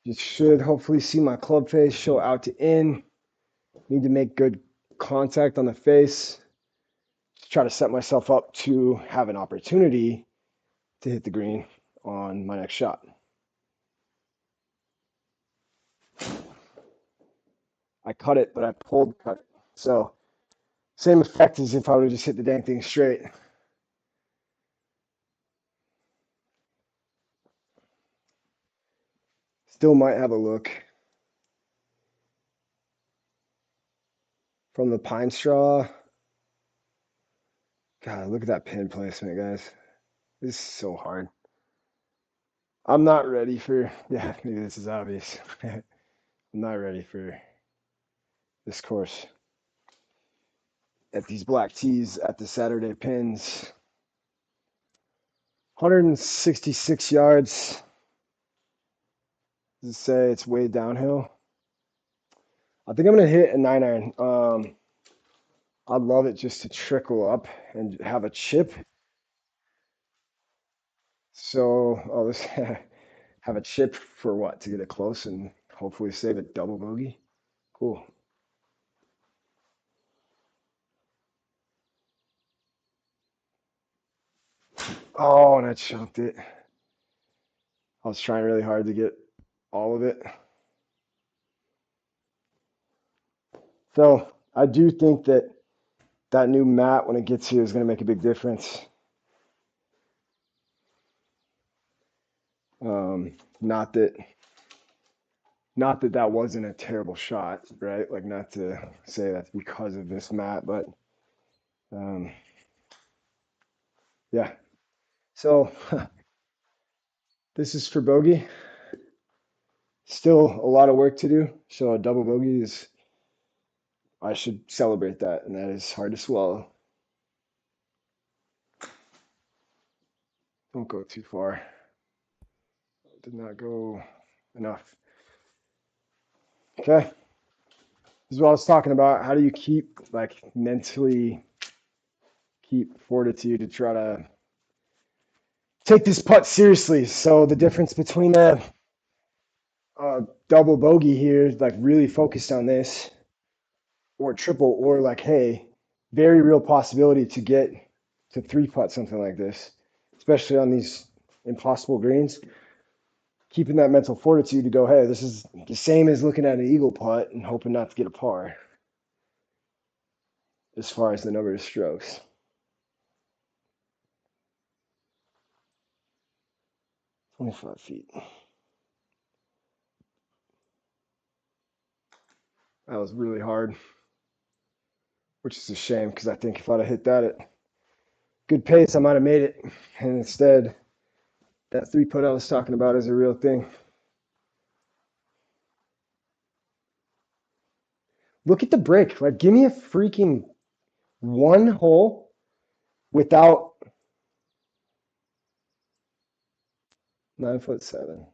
You should hopefully see my club face show out to in. Need to make good contact on the face. Just try to set myself up to have an opportunity to hit the green on my next shot. I cut it, but I pulled cut it. So same effect as if I would have just hit the dang thing straight. Still might have a look from the pine straw. God, look at that pin placement, guys. This is so hard. I'm not ready for, yeah, maybe this is obvious. I'm not ready for this course. At these black tees at the Saturday pins, 166 yards. Does it say it's way downhill? I think I'm gonna hit a 9 iron. I'd love it just to trickle up and have a chip. So I'll just have a chip for what? To get it close and hopefully save a double bogey. Cool. Oh, and I chunked it. I was trying really hard to get all of it. So I do think that that new mat, when it gets here, is going to make a big difference. Um, not that, not that that wasn't a terrible shot, right? Like, not to say that's because of this mat, but um, yeah. So this is for bogey. Still a lot of work to do. So a double bogey is, I should celebrate that, and that is hard to swallow. Don't go too far. Did not go enough. Okay. This is what I was talking about. How do you keep, like, mentally keep fortitude to try to take this putt seriously? So the difference between a double bogey here, like really focused on this, or triple, or like, hey, very real possibility to get to three putt something like this, especially on these impossible greens. Keeping that mental fortitude to go, hey, this is the same as looking at an eagle putt and hoping not to get a par as far as the number of strokes. 25 feet. That was really hard, which is a shame because I think if I'd have hit that at good pace, I might have made it. And instead, that three putt I was talking about is a real thing. Look at the break. Like, give me a freaking one hole without 9'7".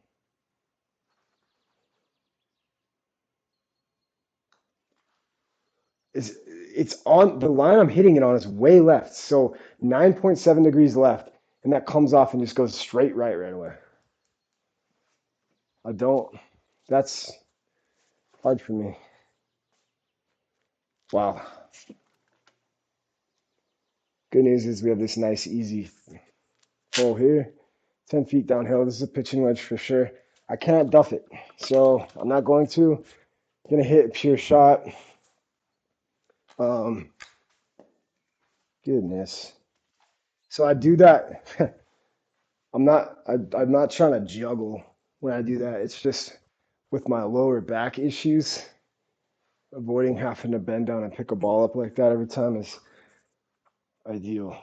It's on the line I'm hitting it on is way left. So 9.7 degrees left. And that comes off and just goes straight right away. I don't, that's hard for me. Wow. Good news is we have this nice, easy hole here. 10 feet downhill. This is a pitching wedge for sure. I can't duff it. So I'm not going to. I'm going to hit a pure shot. Um, Goodness. So I do that. I'm not trying to juggle when I do that. It's just with my lower back issues, avoiding having to bend down and pick a ball up like that every time is ideal.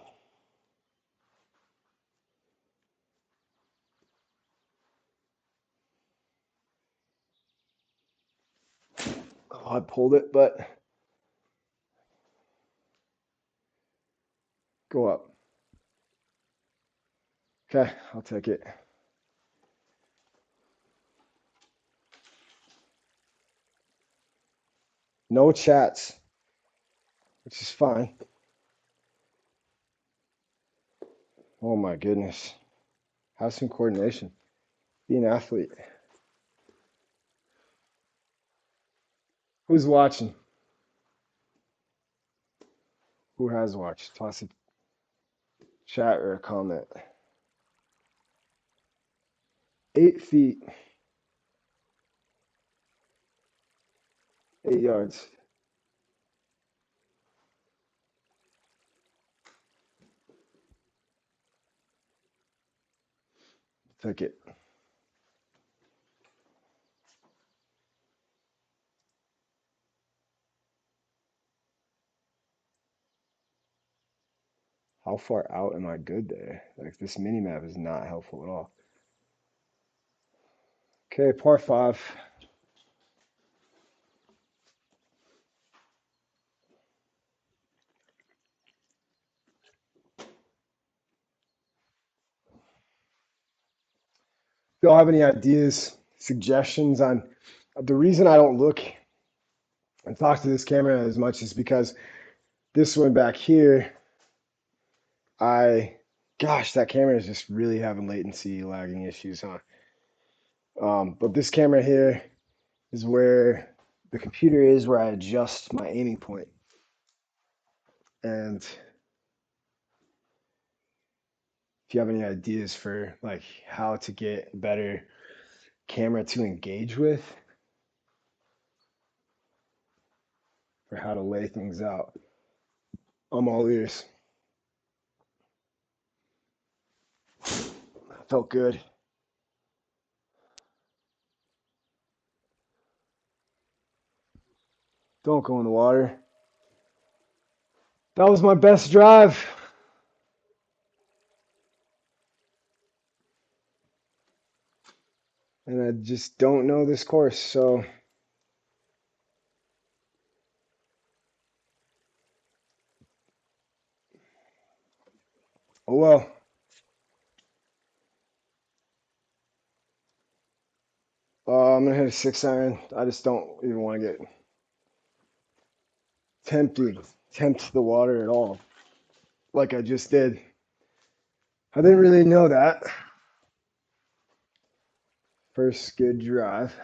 Oh, I pulled it, but go up. Okay, I'll take it. No chats, which is fine. Oh my goodness. Have some coordination. Be an athlete. Who's watching? Who has watched? Toss a chat or a comment. 8 feet, 8 yards. Took it. How far out am I good there? Like, this mini map is not helpful at all. Okay, par five. If y'all have any ideas, suggestions on the reason I don't look and talk to this camera as much is because this one back here, gosh, that camera is just really having latency lagging issues, huh? But this camera here is where the computer is, where I adjust my aiming point. And if you have any ideas for like how to get a better camera to engage with, or how to lay things out, I'm all ears. Felt good. Don't go in the water. That was my best drive. And I just don't know this course, so oh well. I'm gonna hit a 6 iron. I just don't even want to get tempt the water at all, like I just did. I didn't really know that. First good drive.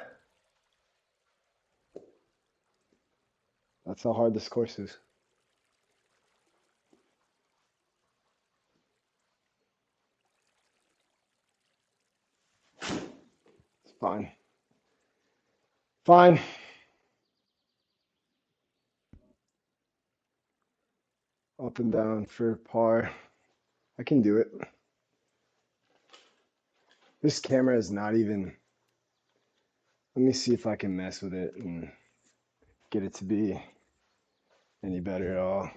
That's how hard this course is. It's fine. Fine. Up and down for par. I can do it. This camera is not even. Let me see if I can mess with it and get it to be any better at all.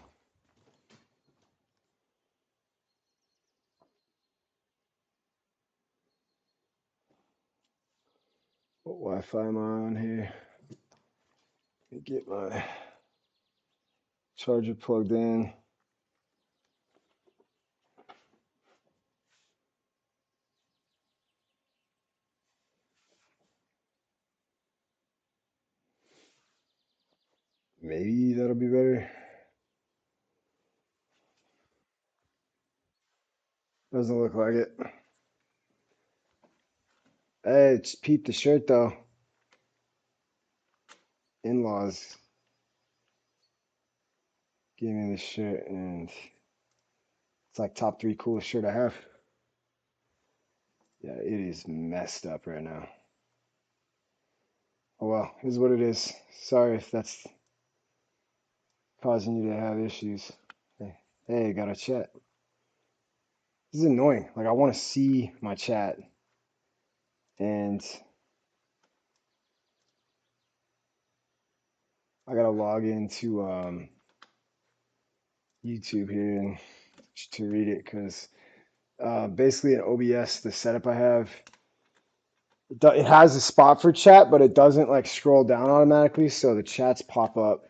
What Wi-Fi am I on here? Let me get my charger plugged in. Maybe that'll be better. Doesn't look like it. Hey, it's Pete the shirt though. In-laws gave me this shirt and it's like top 3 coolest shirt I have. Yeah, it is messed up right now. Oh well, is what it is. Sorry if that's causing you to have issues. Hey, got a chat. This is annoying. Like I want to see my chat and I gotta log into YouTube here and to read it because basically in OBS the setup I have it has a spot for chat, but it doesn't like scroll down automatically, so the chats pop up.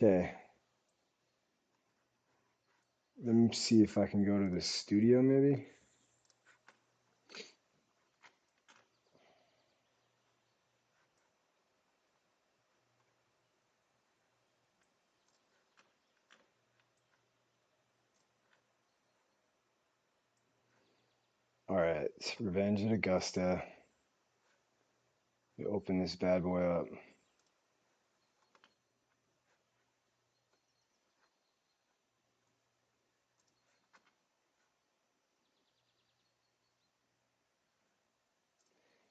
Okay, let me see if I can go to the studio maybe. All right, Revenge at Augusta. We open this bad boy up.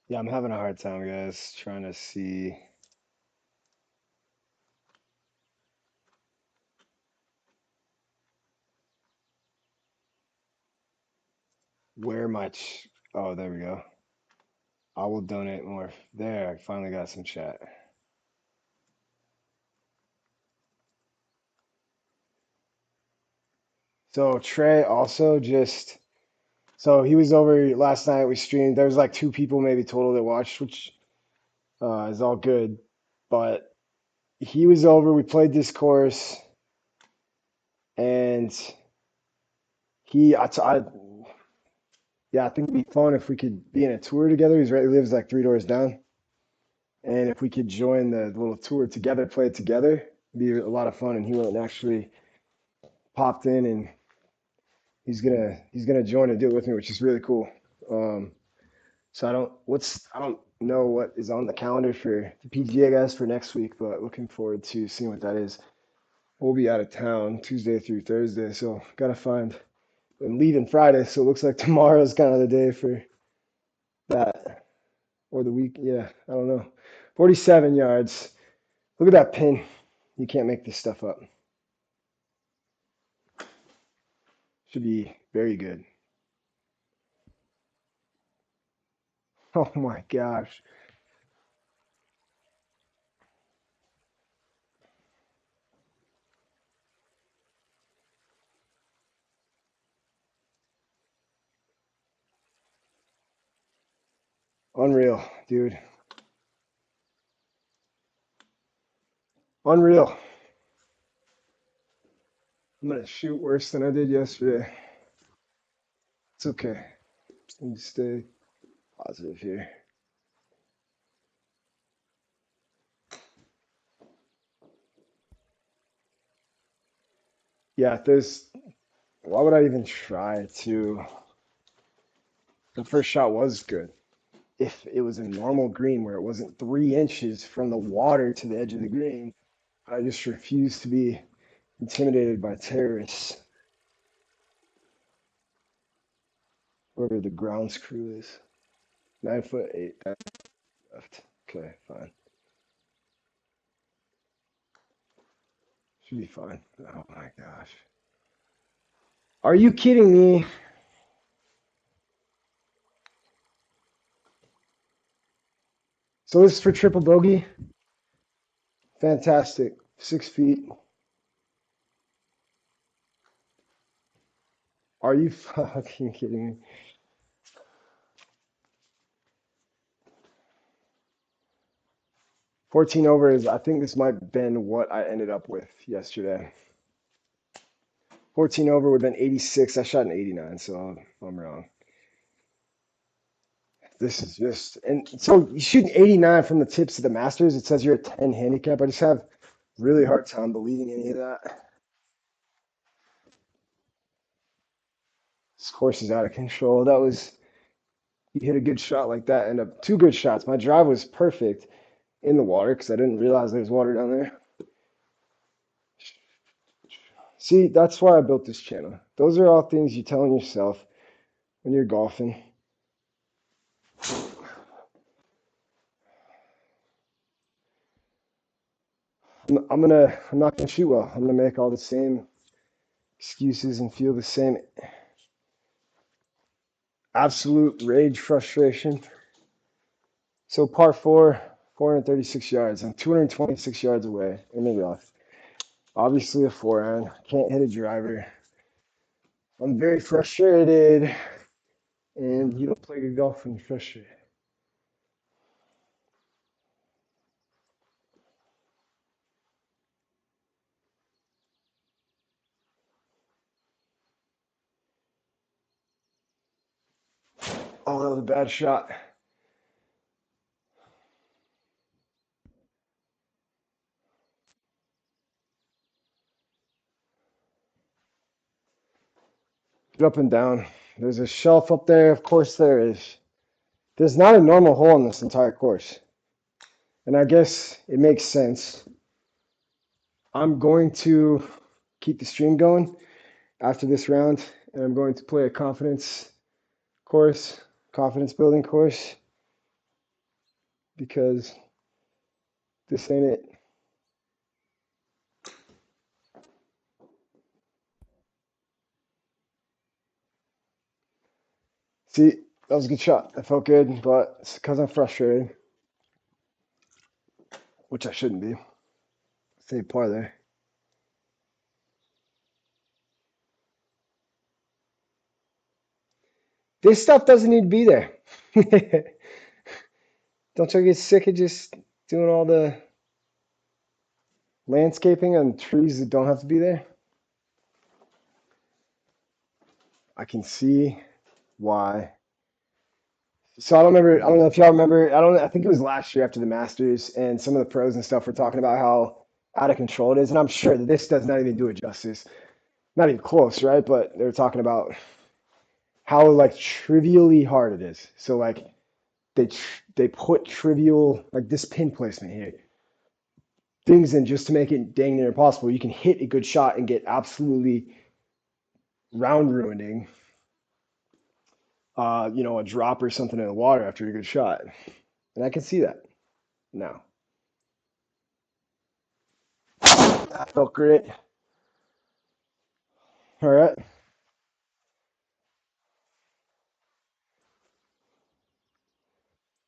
Yeah, I'm having a hard time, guys, trying to see. where much? Oh, there we go. I will donate more. There, I finally got some chat. So Trey also just so he was over last night. We streamed. There was like two people maybe total that watched, which is all good. But he was over. We played this course, and yeah, I think it'd be fun if we could be in a tour together. He lives like 3 doors down, and if we could join the little tour together, play it together, it'd be a lot of fun. And he went and actually popped in, and he's gonna join and do it with me, which is really cool. Um, so I don't know what is on the calendar for the PGA guys for next week, but looking forward to seeing what that is. We'll be out of town Tuesday through Thursday, so gotta find. I'm leaving Friday, so it looks like tomorrow's kind of the day for that or the week. Yeah, I don't know. 47 yards. Look at that pin. You can't make this stuff up. Should be very good. Oh my gosh. Unreal, dude. Unreal. I'm gonna shoot worse than I did yesterday. It's okay. Just need to stay positive here. Yeah, there's. Why would I even try to? The first shot was good. If it was a normal green where it wasn't 3 inches from the water to the edge of the green, I just refuse to be intimidated by terrorists, whoever the grounds crew is. 9 foot 8 left. Okay, fine. Should be fine. Oh my gosh. Are you kidding me? So this is for triple bogey? Fantastic. 6 feet. Are you fucking kidding me? 14 over is, I think this might have been what I ended up with yesterday. 14 over would have been 86. I shot an 89, so I'm wrong. This is just, and so you shoot an 89 from the tips of the Masters. It says you're a 10 handicap. I just have really hard time believing any of that. This course is out of control. That was, you hit a good shot like that, end up two good shots. My drive was perfect in the water because I didn't realize there was water down there. See, that's why I built this channel. Those are all things you're telling yourself when you're golfing. I'm not gonna shoot well. I'm gonna make all the same excuses and feel the same absolute rage frustration. So par four, 436 yards. I'm 226 yards away in the rough. Obviously a forehand. Can't hit a driver. I'm very frustrated, and you don't play good golf when you're frustrated. Oh, that was a bad shot. Get up and down. There's a shelf up there. Of course there is. There's not a normal hole in this entire course. And I guess it makes sense. I'm going to keep the stream going after this round, and I'm going to play a course, confidence building course, because this ain't it. See, that was a good shot. That felt good, but it's because I'm frustrated, which I shouldn't be. Save par there. This stuff doesn't need to be there. Don't you get sick of just doing all the landscaping on trees that don't have to be there? I can see why. So I don't remember. I don't know if y'all remember. I don't. I think it was last year after the Masters, and some of the pros and stuff were talking about how out of control it is. And I'm sure that this does not even do it justice. Not even close, right? But they were talking about how like trivially hard it is. So like they put trivial like this pin placement here things in just to make it dang near impossible. You can hit a good shot and get absolutely round ruining, a drop or something in the water after a good shot. And I can see that now. That felt great. All right.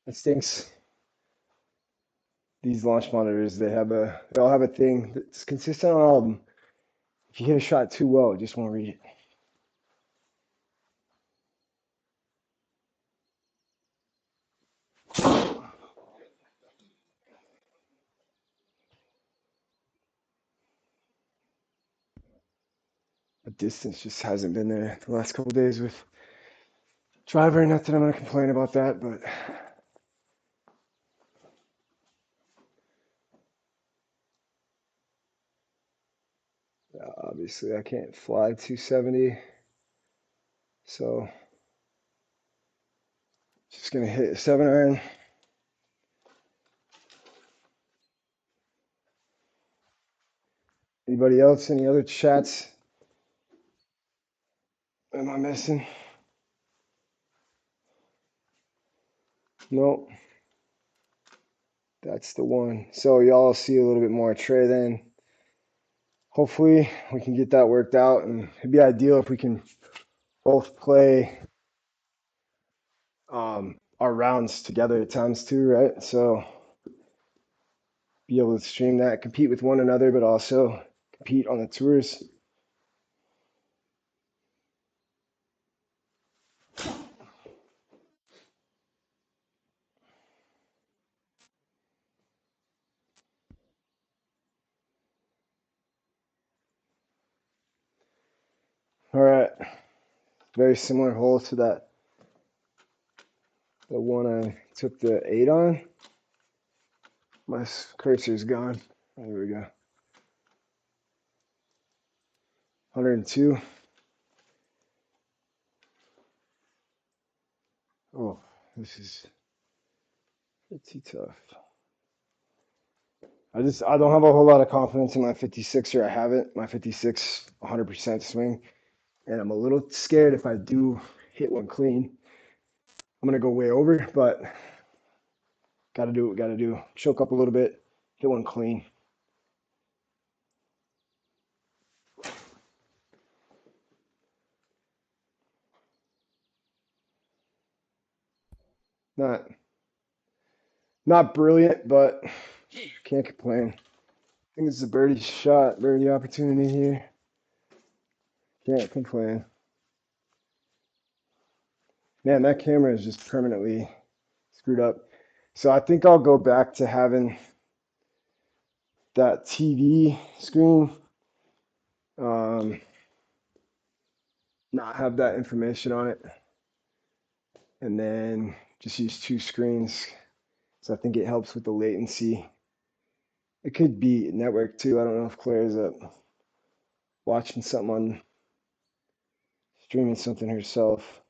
It stinks. These launch monitors, they all have a thing that's consistent on all of them. If you hit a shot too well, it just won't read it. The distance just hasn't been there the last couple of days with driver. Not that I'm going to complain about that, but obviously I can't fly 270. So just going to hit a 7 iron. Anybody else? Any other chats? Am I missing? Nope. That's the one. So y'all see a little bit more Trey then. Hopefully we can get that worked out, and it'd be ideal if we can both play our rounds together at times too, right? So be able to stream that, compete with one another, but also compete on the tours. All right. Very similar hole to the one I took the 8 on. My cursor's gone. There we go. 102. Oh, this is pretty tough. I don't have a whole lot of confidence in my 56, or I haven't. My 56 100% swing, and I'm a little scared if I do hit one clean. I'm gonna go way over, but gotta do what we gotta do. Choke up a little bit, hit one clean. Not not brilliant, but can't complain. I think it's a birdie shot, birdie opportunity here. Can't complain. Man, that camera is just permanently screwed up. So I think I'll go back to having that TV screen. Not have that information on it, and then just use two screens. So I think it helps with the latency. It could be network too. I don't know if Claire's up watching something on streaming something herself.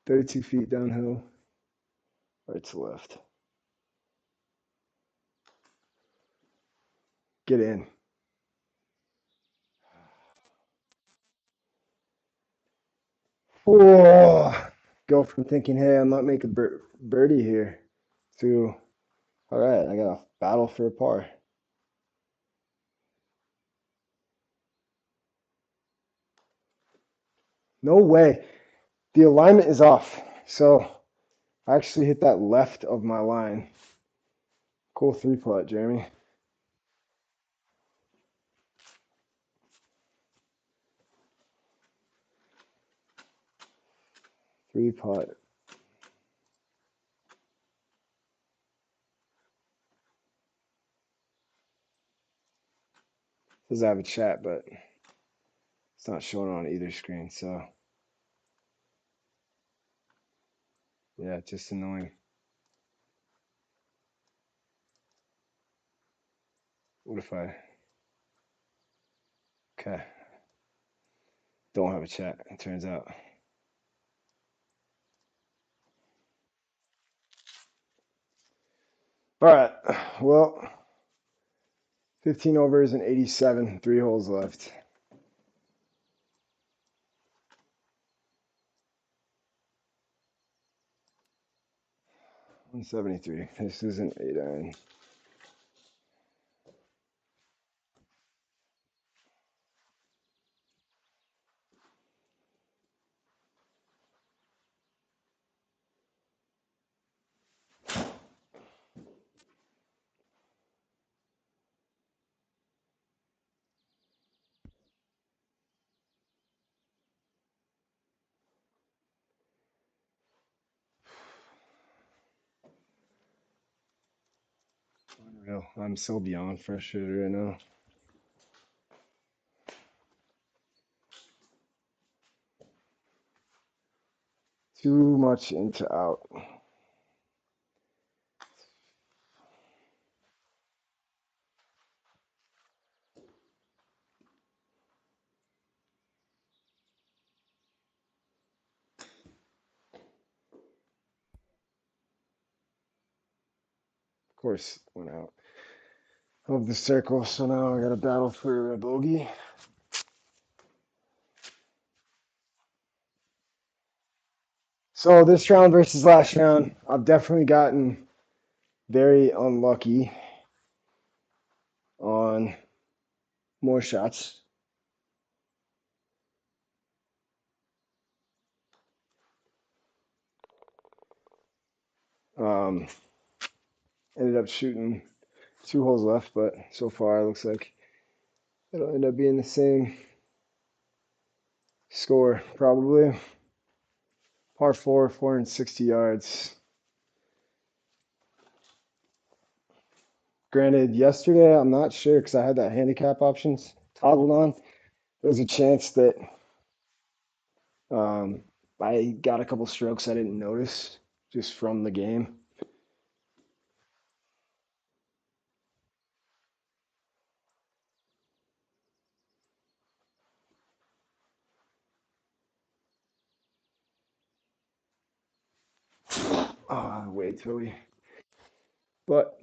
32 feet downhill, right to left. Get in. Oh, go from thinking, hey, I'm not making birdie here, to, all right, I got a battle for a par. No way. The alignment is off. So I actually hit that left of my line. Cool 3-putt, Jeremy. Three putt. Says I have a chat, but it's not showing on either screen. So yeah, just annoying. What if I? Okay, don't have a chat. It turns out. All right. Well, 15 overs and 87. 3 holes left. 173. This is an 8-iron. Unreal. I'm so beyond frustrated right now. Too much into out. Of course, went out of the circle. So now I got to battle for a bogey. So this round versus last round, I've definitely gotten very unlucky on more shots. Um, Ended up shooting 2 holes left, but so far it looks like it'll end up being the same score probably. Par 4, 460 yards. Granted, yesterday I'm not sure because I had that handicap options toggled on. There's a chance that um, I got a couple strokes I didn't notice just from the game. Way too early. But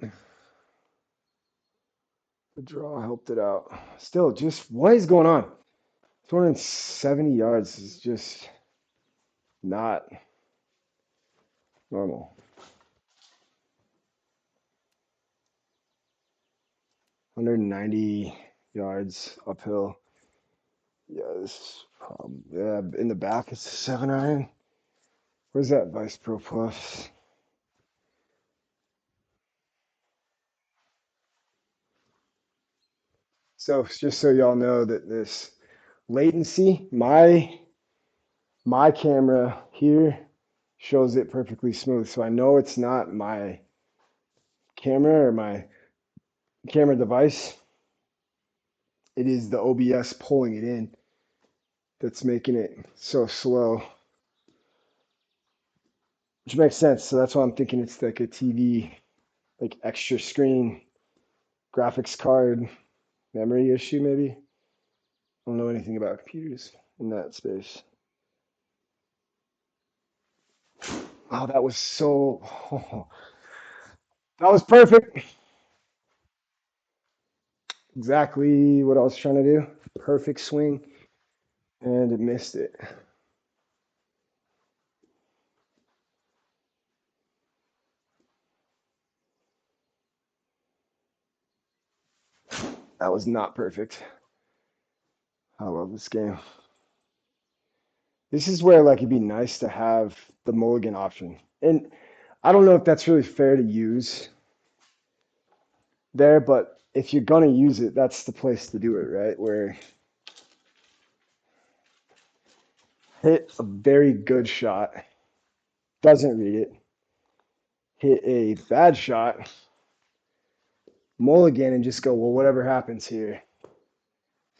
the draw helped it out. Still, just what is going on? 270 yards is just not normal. 190 yards uphill. Yeah, this problem. Yeah, in the back it's a 7-iron. Where's that Vice Pro Plus? So just so y'all know that this latency, my camera here shows it perfectly smooth. So I know it's not my camera or my camera device. It is the OBS pulling it in that's making it so slow, which makes sense. So that's why I'm thinking it's like a TV, like extra screen graphics card memory issue, maybe. I don't know anything about computers in that space. Oh, that was so. Oh, that was perfect. Exactly what I was trying to do. Perfect swing, and it missed it. That was not perfect. I love this game. This is where like it'd be nice to have the mulligan option. And I don't know if that's really fair to use there, but if you're gonna use it, that's the place to do it, right? Where hit a very good shot, doesn't read it, hit a bad shot, mulligan, and just go, well, whatever happens here,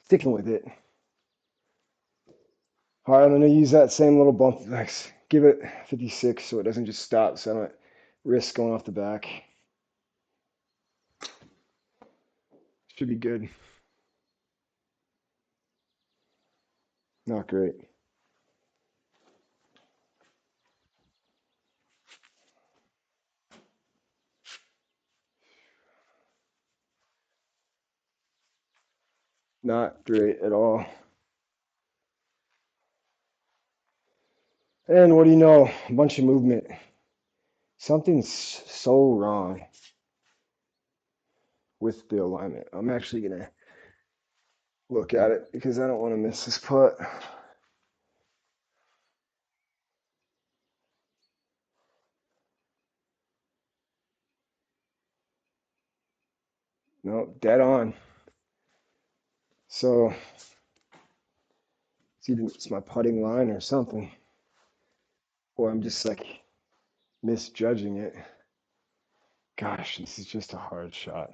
sticking with it. All right, I'm gonna use that same little bump next. Give it 56 so it doesn't just stop, so I don't risk going off the back. Should be good. Not great. Not great at all. And what do you know? A bunch of movement. Something's so wrong with the alignment. I'm actually gonna look at it because I don't want to miss this putt. No, dead on. So it's my putting line or something, or I'm just like misjudging it. Gosh, this is just a hard shot.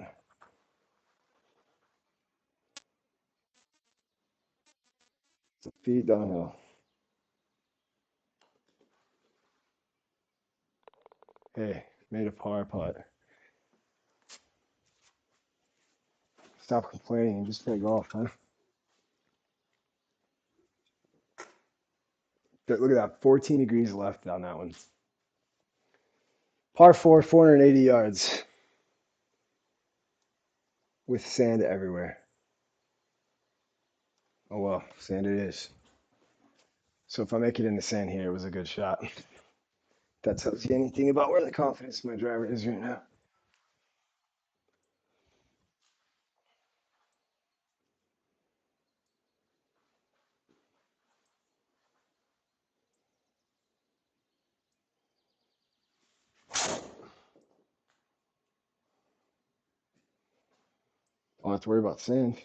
It's a feet downhill. Hey, made a par putt. Stop complaining and just play golf, huh? Look at that, 14 degrees left on that one. Par 4, 480 yards with sand everywhere. Oh well, sand it is. So if I make it in the sand here, it was a good shot. That tells you anything about where the confidence of my driver is right now. I don't have to worry about sand.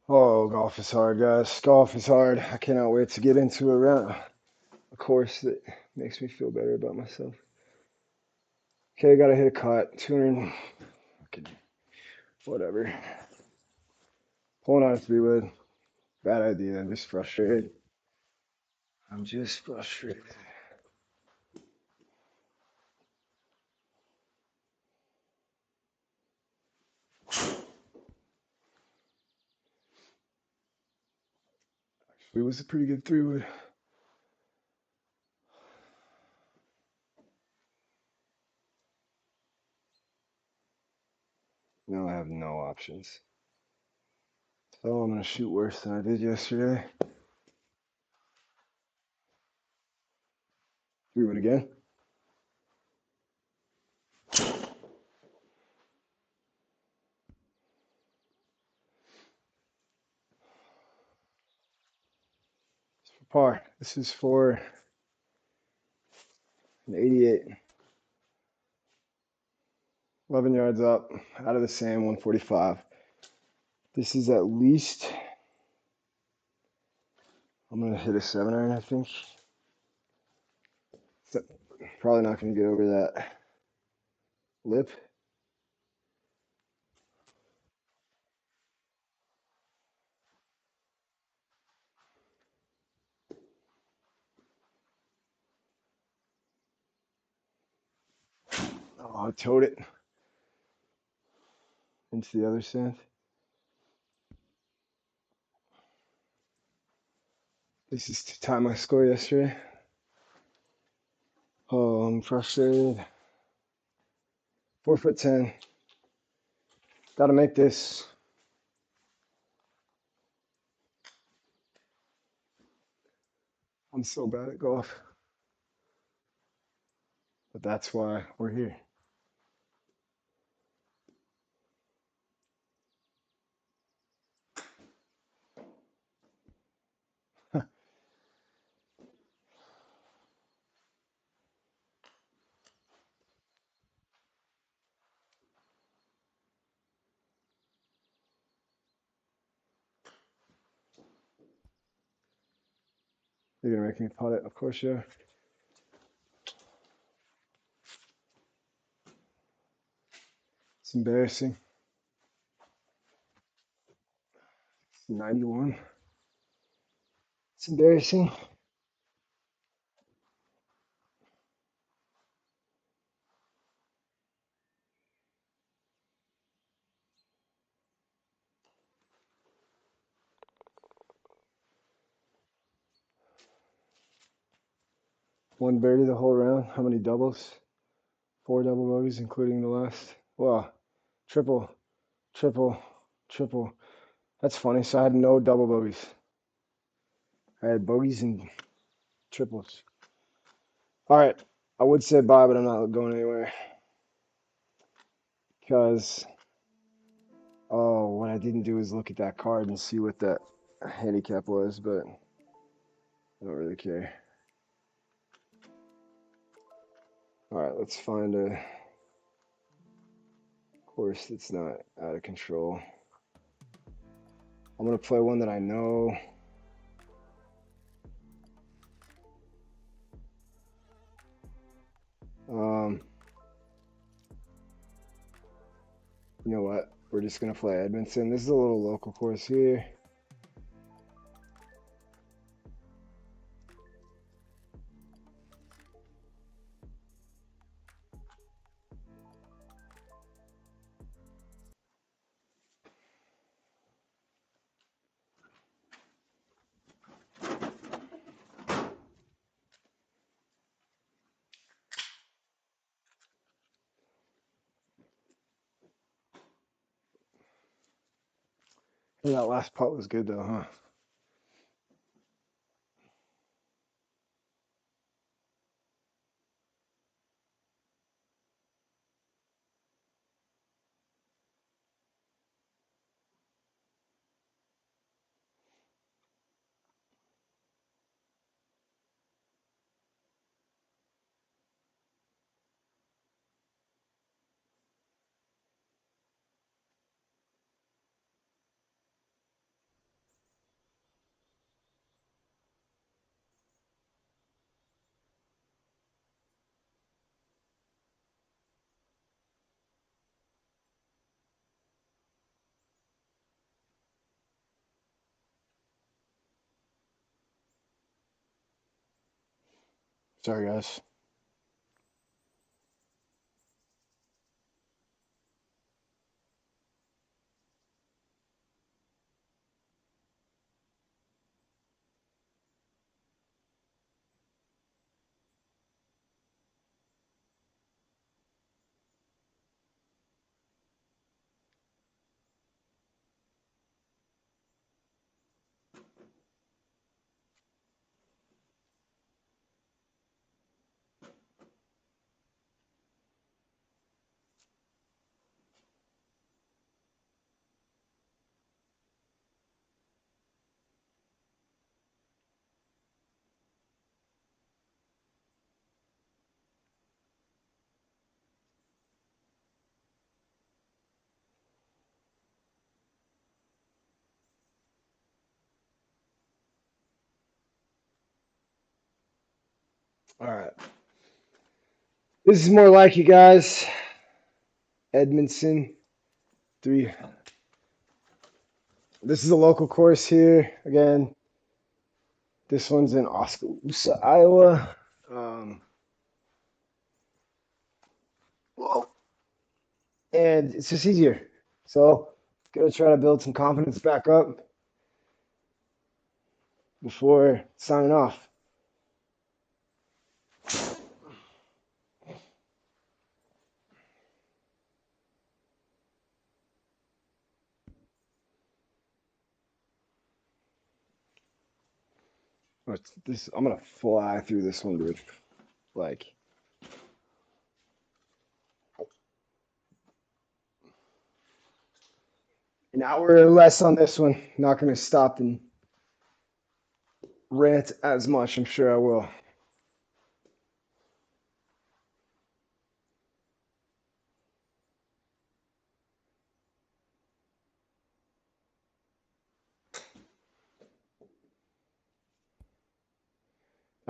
Oh, golf is hard, guys. Golf is hard. I cannot wait to get into a course that makes me feel better about myself. Okay, I gotta hit a cut. 200. Okay, whatever. Pulling on a 3-wood. Bad idea. I'm just frustrated. I'm just frustrated. It was a pretty good 3-wood. Now I have no options. So I'm gonna shoot worse than I did yesterday. 3-wood again. It's for par. This is for an 88. 11 yards up, out of the sand, 145. This is at least, I'm going to hit a 7-iron, I think. Probably not going to get over that lip. Oh, I towed it into the other sand. This is to tie my score yesterday. Oh, I'm frustrated. 4'10". Got to make this. I'm so bad at golf. But that's why we're here. You're gonna make me putt it, of course you are. It's embarrassing. It's 91. It's embarrassing. One birdie the whole round. How many doubles? 4 double bogeys, including the last. Well, triple, triple, triple. That's funny. So I had no double bogeys. I had bogeys and triples. All right. I would say bye, but I'm not going anywhere. Because, oh, what I didn't do is look at that card and see what that handicap was, but I don't really care. All right, let's find a course that's not out of control. I'm going to play one that I know. You know what? We're just going to play Edmondson. This is a little local course here. Hey, that last putt was good though, huh? Sorry, guys. All right. This is more like you guys. Edmondson, 3. This is a local course here. Again, this one's in Augusta, Iowa. Whoa. And it's just easier. So, gonna try to build some confidence back up before signing off. I'm gonna fly through this one, dude. Like, an hour or less on this one. Not gonna stop and rant as much. I'm sure I will.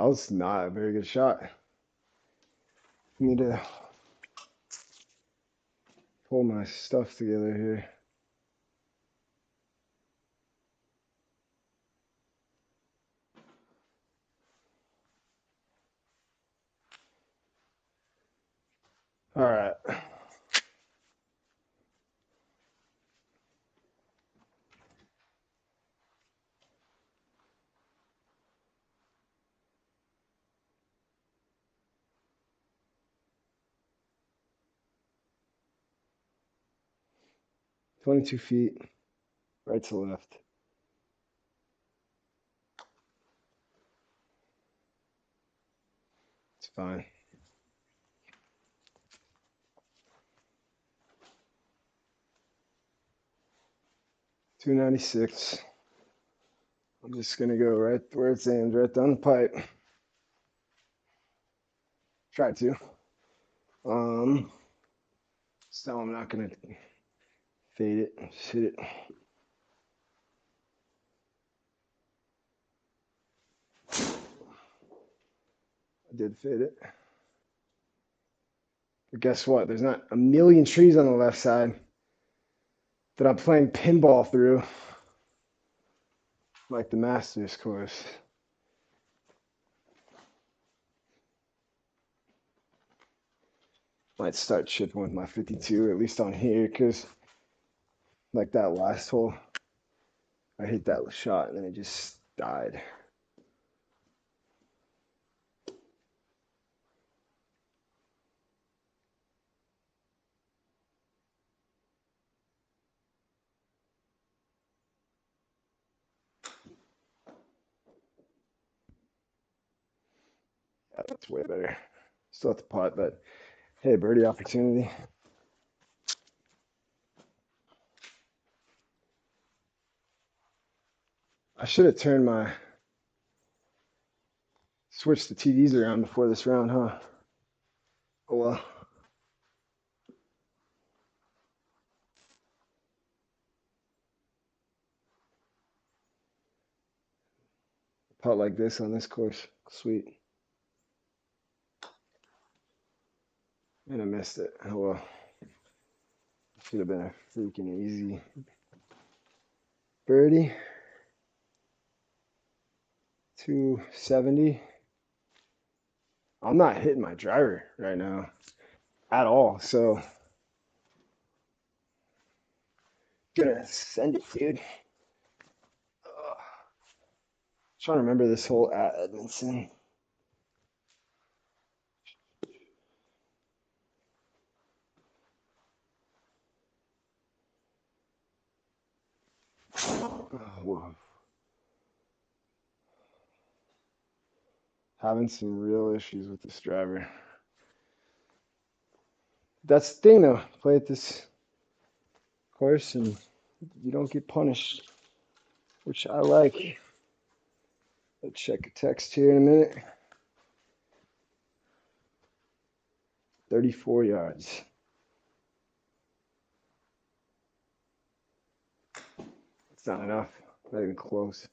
That was not a very good shot. Need to pull my stuff together here. All right. $22 feet, right to left. It's fine. $296. I'm just gonna go right where it's aimed, right down the pipe. Try to. So I'm not gonna fade it. Just hit it. I did fade it. But guess what? There's not a million trees on the left side that I'm playing pinball through like the Masters course. Might start chipping with my 52, at least on here, because like that last hole, I hit that shot and then it just died. Yeah, that's way better. Still at the putt, but hey, birdie opportunity. I should have turned my switched the TVs around before this round, huh? Oh well. A putt like this on this course, sweet. And I missed it. Oh well. Should have been a freaking easy birdie. 270. I'm not hitting my driver right now at all, so gonna send it, dude. Trying to remember this hole at Edmondson. Oh, whoa. Having some real issues with this driver. That's the thing, though. Play at this course and you don't get punished, which I like. Let's check a text here in a minute. 34 yards. It's not enough. Not even close.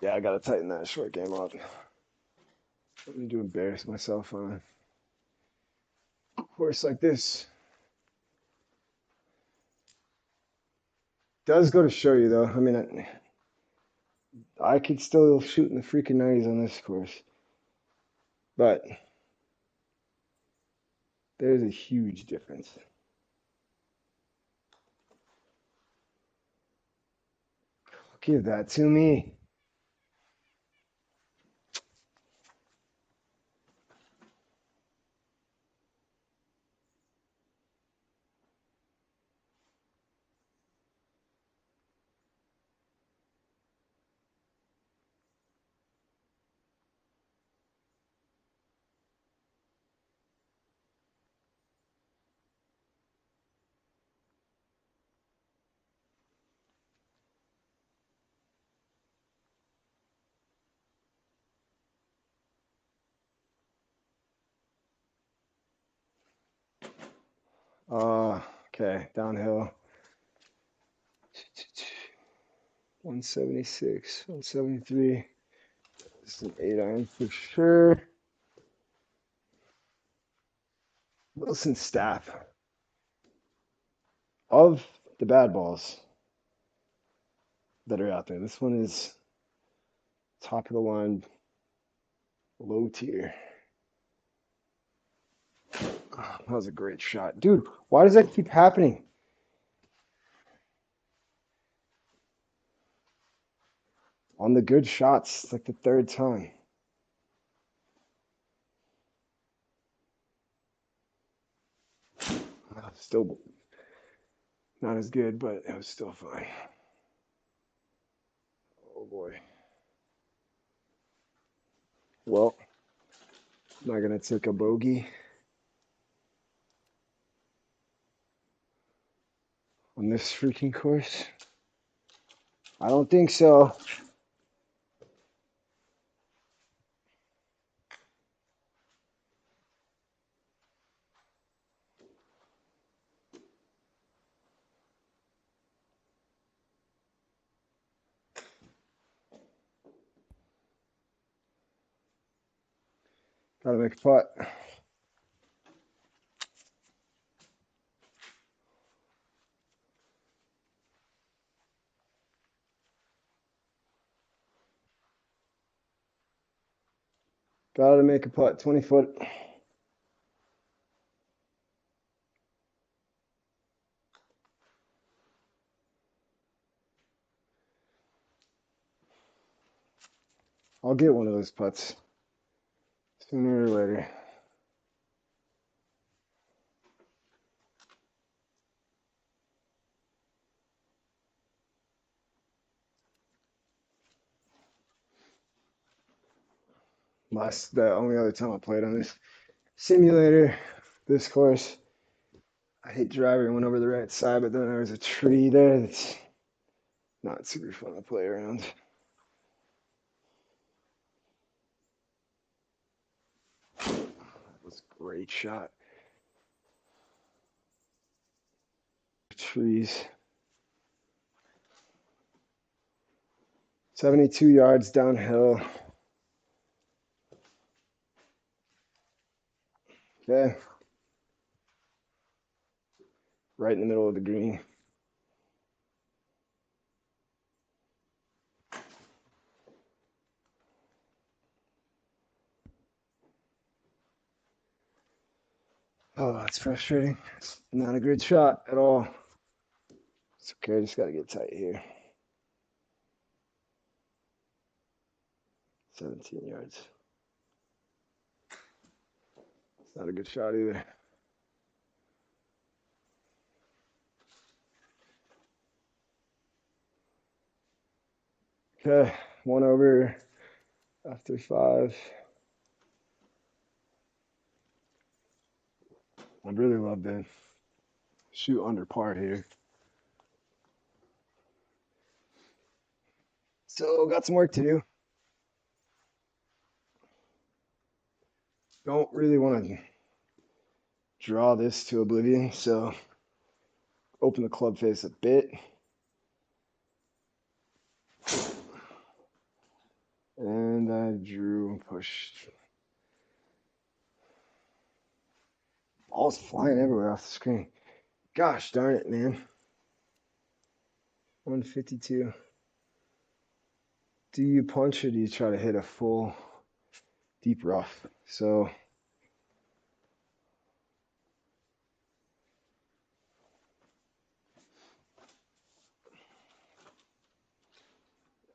Yeah, I gotta tighten that short game up. I need to embarrass myself on a course like this. Does go to show you, though. I mean, I could still shoot in the freaking 90s on this course, but there's a huge difference. Give that to me. Okay, downhill. 176, 173. This is an 8-iron for sure. Wilson Staff. Of the bad balls that are out there, this one is top of the line, low tier. Oh, that was a great shot. Dude, why does that keep happening? On the good shots, it's like the third time. Still not as good, but it was still fine. Oh boy. Well, I'm not gonna take a bogey on this freaking course. I don't think so. Gotta make a putt. Gotta make a putt. 20 foot. I'll get one of those putts sooner or later. The only other time I played on this simulator, this course, I hit driver and went over the right side, but then there was a tree there that's not super fun to play around. That was a great shot. Trees. 72 yards downhill. Okay. Right in the middle of the green. Oh, that's frustrating. It's not a good shot at all. It's okay, I just gotta get tight here. 17 yards. It's not a good shot either. Okay, one over after 5. I really love to shoot under par here. So got some work to do. Don't really want to draw this to oblivion, so open the club face a bit. And I drew and pushed. Ball's flying everywhere off the screen. Gosh darn it, man. 152. Do you punch or do you try to hit a full deep rough? So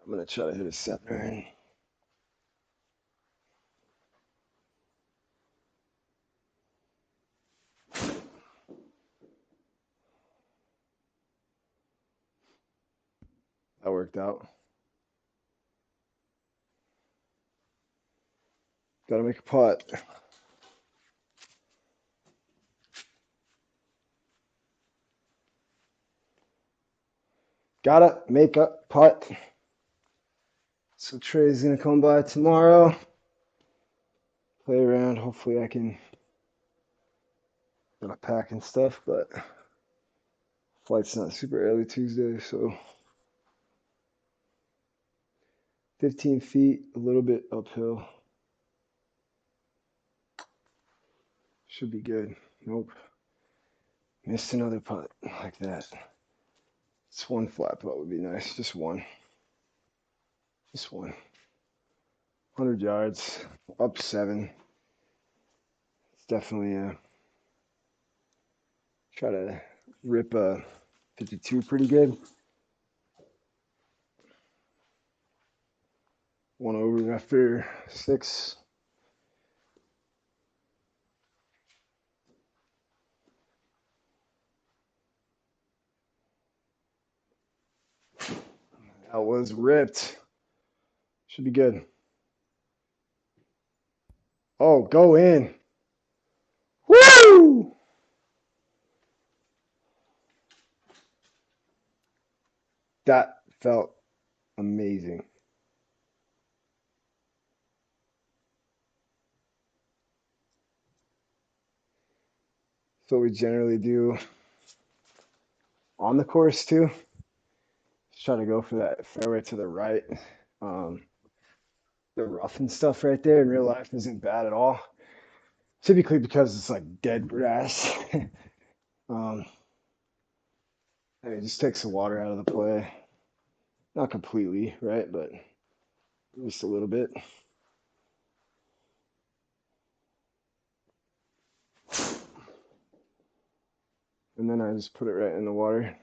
I'm gonna try to hit a 7-iron. That worked out. Gotta make a putt. Gotta make a putt. So Trey's gonna come by tomorrow. Play around. Hopefully I can not pack and stuff, but flight's not super early Tuesday, so 15 feet, a little bit uphill. Should be good. Nope. Missed another putt like that. Just one flat putt would be nice. Just one. Just one. 100 yards, up 7. It's definitely try to rip a 52 pretty good. One over after 6. That was ripped. Should be good. Oh, go in. Woo! That felt amazing. So we generally do on the course too. Just try to go for that fairway to the right. Um, the rough and stuff right there in real life isn't bad at all. Typically because it's like dead grass. um, and it just takes the water out of the play. Not completely, right? But just a little bit. And then I just put it right in the water.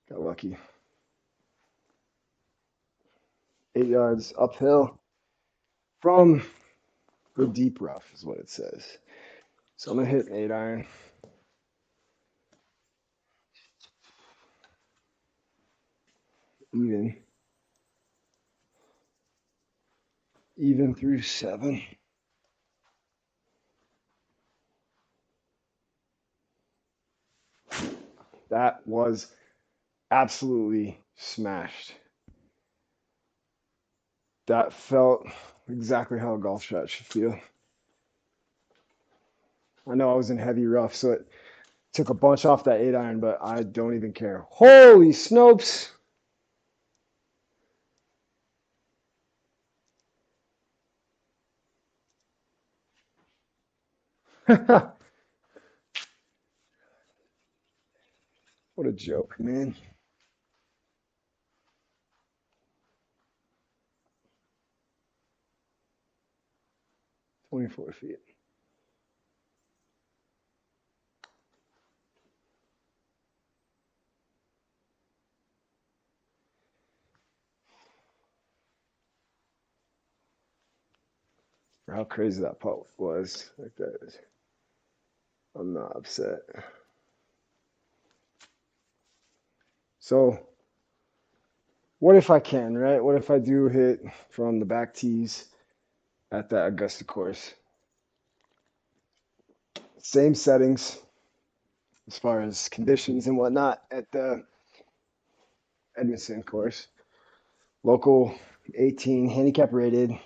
Got lucky. 8 yards uphill from the deep rough is what it says. So I'm gonna hit an 8-iron. Even through 7. That was absolutely smashed. That felt exactly how a golf shot should feel. I know I was in heavy rough, so it took a bunch off that 8-iron, but I don't even care. Holy Snopes! What a joke, man. 24 feet. For how crazy that putt was. Like that. I'm not upset. So, what if I can, right? What if I do hit from the back tees at that Augusta course? Same settings as far as conditions and whatnot at the Edmondson course. Local 18, handicap rated. I'm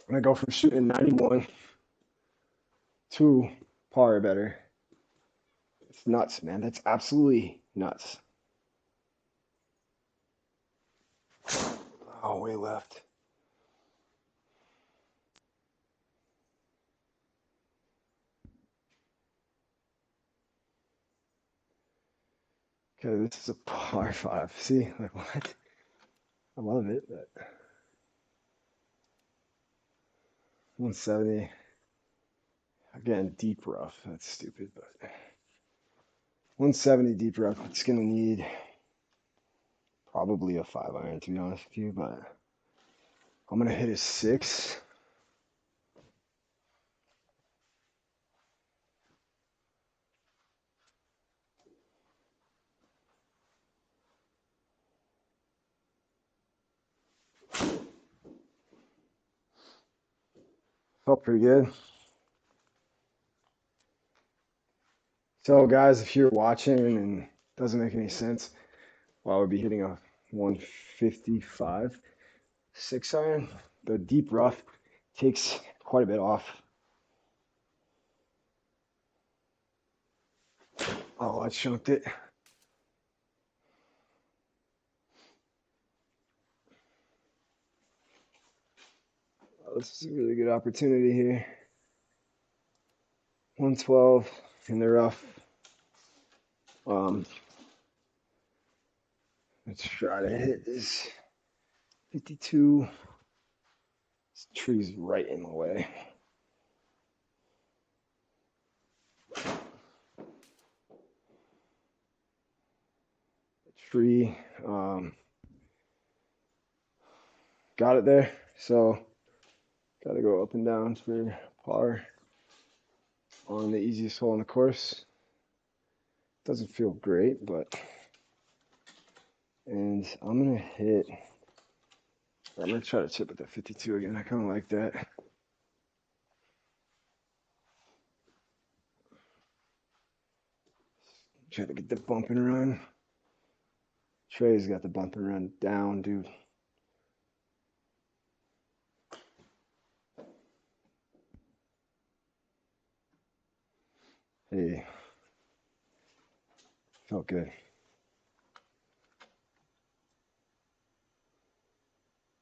gonna go from shooting 91 to par or better. It's nuts, man. That's absolutely nuts. Oh, way left. Okay, this is a par 5. See, like what? I love it, but 170. Again, deep rough. That's stupid, but 170 deep rough. It's gonna need probably a 5-iron to be honest with you, but I'm gonna hit a 6. Felt pretty good. So, guys, if you're watching and it doesn't make any sense, well, I would be hitting a 155 6-iron. The deep rough takes quite a bit off. Oh, I chunked it. Oh, this is a really good opportunity here. 112 in the rough. Let's try to hit this 52. This tree's right in the way. The tree got it there, so got to go up and down for par on the easiest hole in the course. Doesn't feel great, but and I'm gonna try to chip at the 52 again. I kind of like that. Try to get the bump and run. Trey's got the bump and run down, dude. Hey, felt good.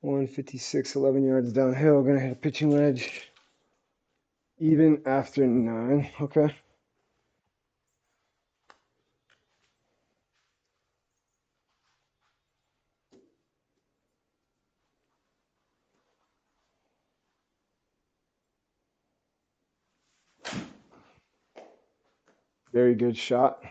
156, 11 yards downhill. Gonna hit a pitching wedge. Even after 9. Okay. Very good shot.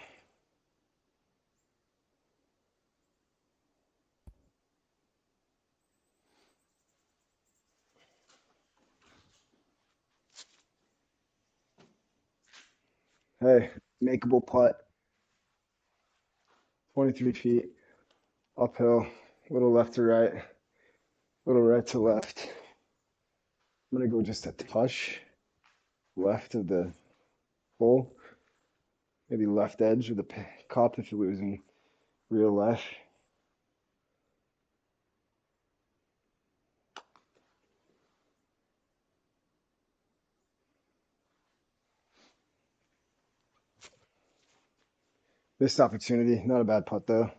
Hey, makeable putt. 23 feet. Uphill. Little left to right. Little right to left. I'm gonna go just a touch left of the hole. Maybe left edge of the cup if it was in real life. Missed opportunity. Not a bad putt though.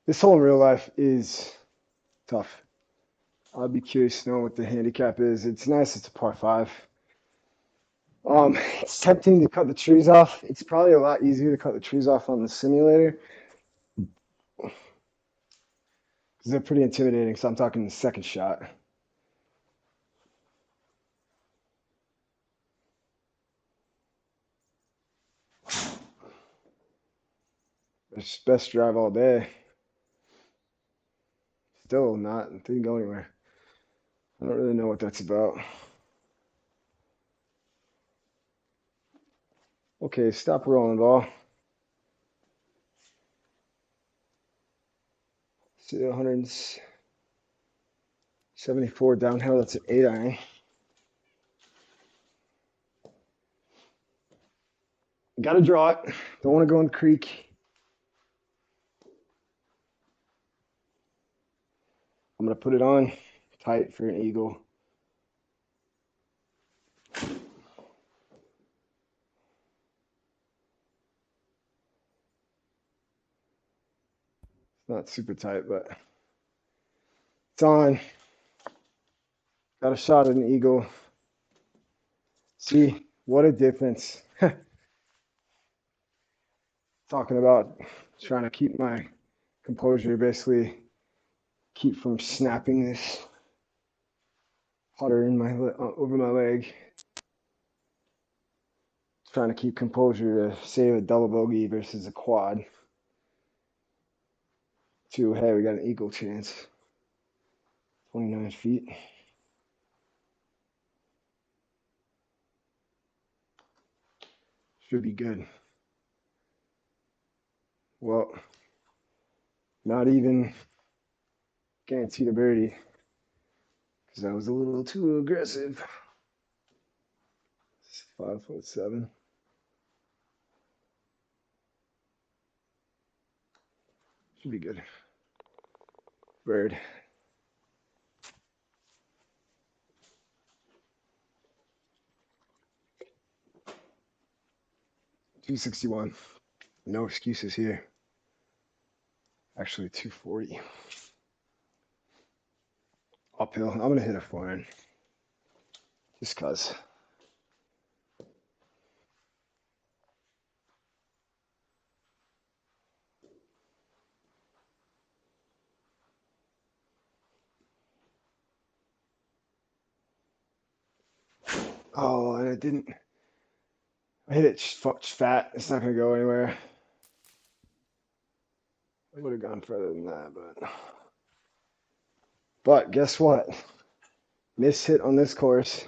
This hole in real life is tough. I'd be curious to know what the handicap is. It's nice. It's a par 5. It's tempting to cut the trees off. It's probably a lot easier to cut the trees off on the simulator because they're pretty intimidating. So I'm talking the second shot. Best drive all day. Still not. Didn't go anywhere. I don't really know what that's about. Okay, stop rolling, ball. See 174 downhill. That's an 8 iron. Got to draw it. Don't want to go in the creek. I'm going to put it on tight for an eagle. It's not super tight, but it's on. Got a shot at an eagle. See, what a difference. Talking about trying to keep my composure, basically keep from snapping this putter in my over my leg. Trying to keep composure to save a double bogey versus a quad. Hey, we got an eagle chance. 29 feet. Should be good. Well, not even guaranteed a birdie because I was a little too aggressive. 5'7". Should be good. Bird. 261. No excuses here. Actually, 240. Uphill. I'm going to hit a foreign. Just because. Oh, and it didn't. I hit it fat. It's not going to go anywhere. I would have gone further than that, but guess what? Miss hit on this course.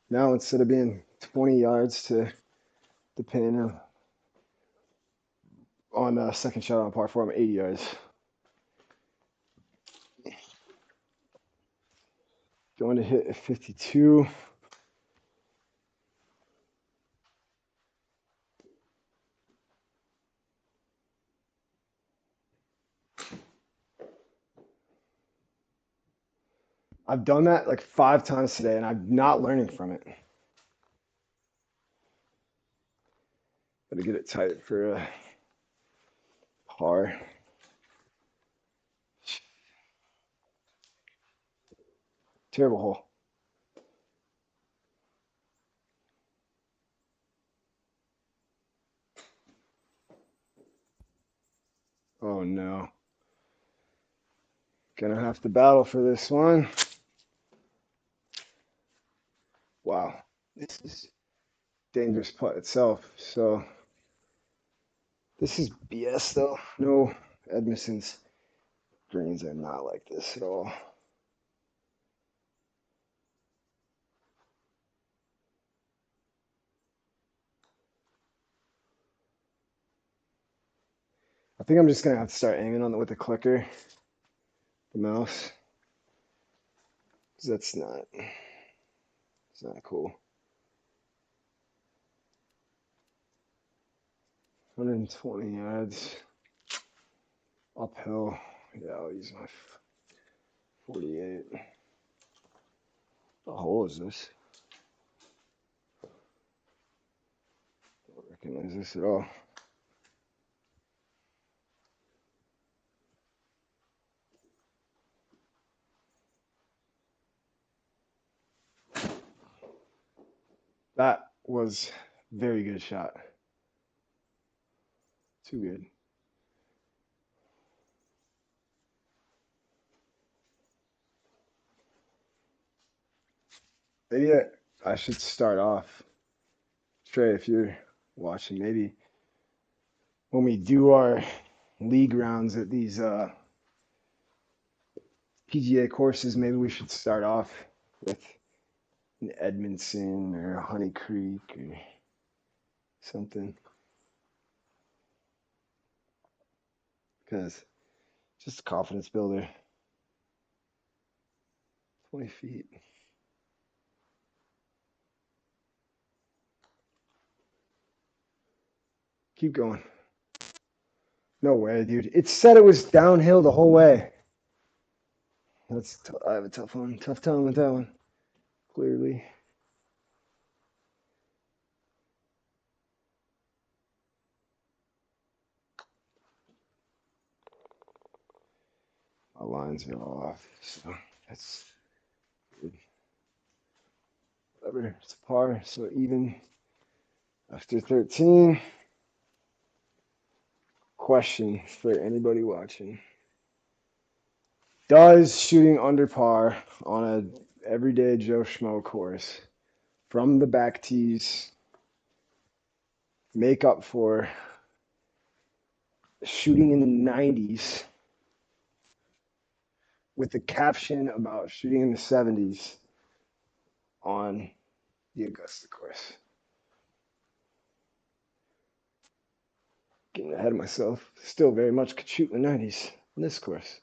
Now instead of being 20 yards to the pin on second shot on par 4, I'm 80 yards. Going to hit a 52. I've done that like 5 times today, and I'm not learning from it. Gotta get it tight for a par. Terrible hole. Oh no. Gonna have to battle for this one. Wow. This is dangerous putt itself. So this is BS though. No, Edmonton's greens are not like this at all. I think I'm just gonna have to start aiming on it with the clicker, the mouse. 'Cause it's not cool. 120 yards uphill. Yeah, I'll use my 48. What hole is this? Don't recognize this at all. That was very good shot. Too good. Maybe I should start off. Trey, if you're watching, maybe when we do our league rounds at these PGA courses, maybe we should start off with an Edmondson or a Honey Creek or something. Because just a confidence builder. 20 feet. Keep going. No way, dude. It said it was downhill the whole way. I have a tough one. Tough time with that one. Clearly. My lines are off, so that's good. Whatever. It's a par, so even after 13. Question for anybody watching. Does shooting under par on a everyday Joe Schmo course from the back tees make up for shooting in the 90s with the caption about shooting in the 70s on the Augusta course? Getting ahead of myself. Still very much could shoot in the 90s on this course.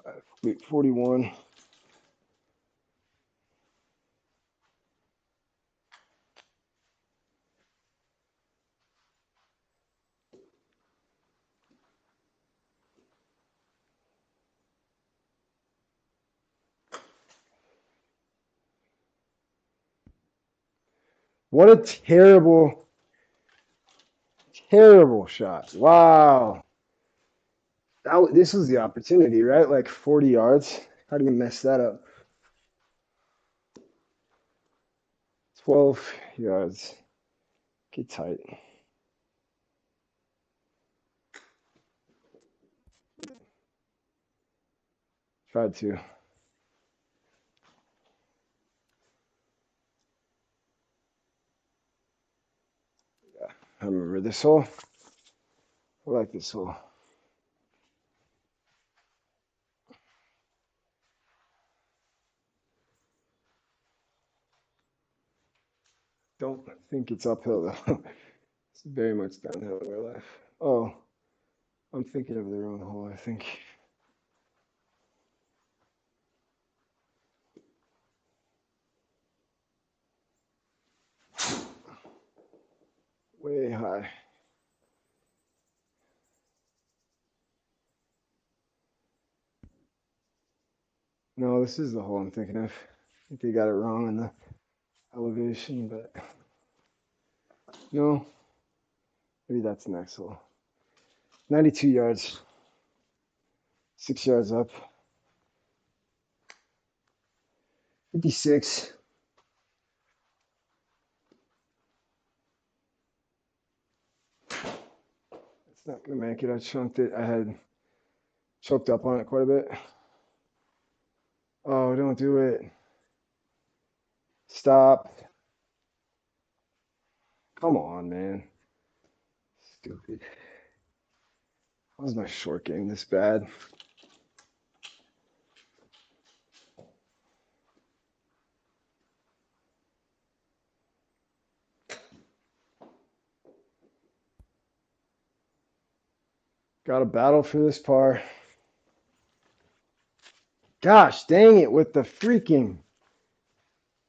All right, 41. What a terrible, terrible shot. Wow. This was the opportunity, right? Like 40 yards. How do you mess that up? 12 yards. Get tight. Tried to. Yeah, I remember this hole. I like this hole. Don't think it's uphill though. It's very much downhill in real life. Oh, I'm thinking of the wrong hole, I think. Way high. No, this is the hole I'm thinking of. I think they got it wrong on the elevation, but no, maybe that's the next hole. 92 yards, 6 yards up. 56. It's not gonna make it. I chunked it. I had choked up on it quite a bit. Oh, don't do it. Stop. Come on, man. Stupid. How was my short game this bad? Got a battle for this par. Gosh dang it with the freaking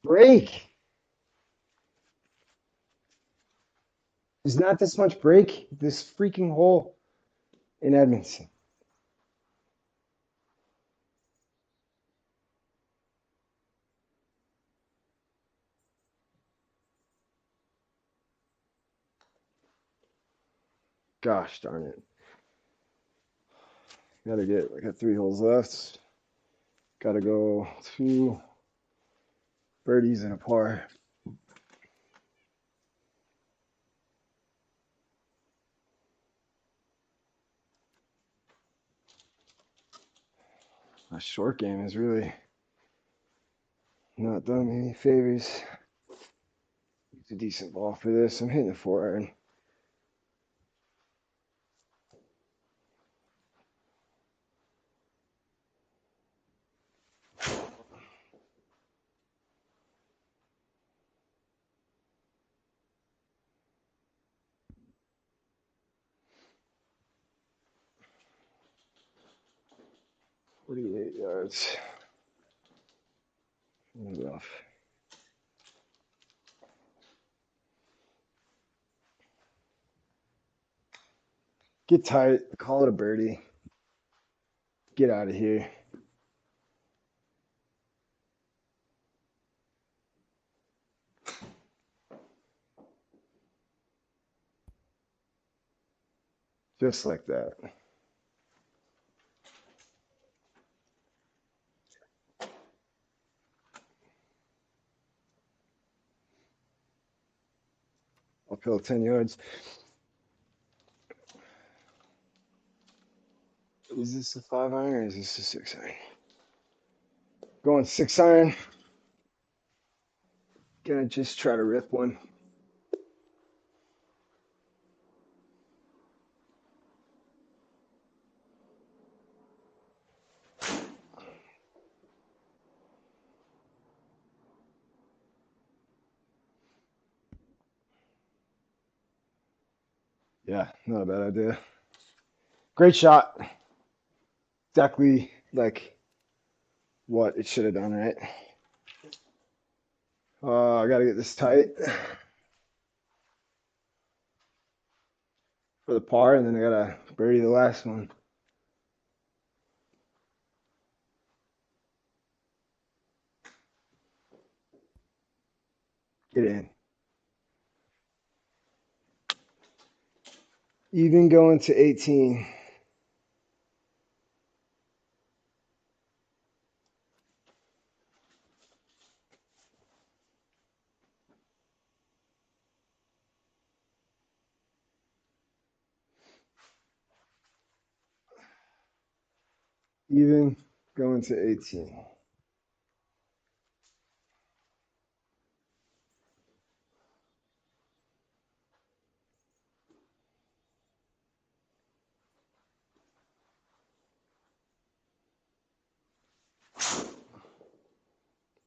break. There's not this much break. This freaking hole in Edmonton. Gosh darn it. Gotta get, I got 3 holes left. Gotta go 2 birdies and a par. My short game is really not done me any favors. It's a decent ball for this. I'm hitting a 4 iron. Forty-eight yards. Rough. Get tight. Call it a birdie. Get out of here. Just like that. Uphill 10 yards. Is this a 5 iron or is this a 6 iron? Going 6 iron. Gonna just try to rip one. Yeah, not a bad idea. Great shot. Exactly like what it should have done, right? I gotta get this tight for the par, and then I gotta birdie the last one. Get in. Even going to 18. Even going to 18.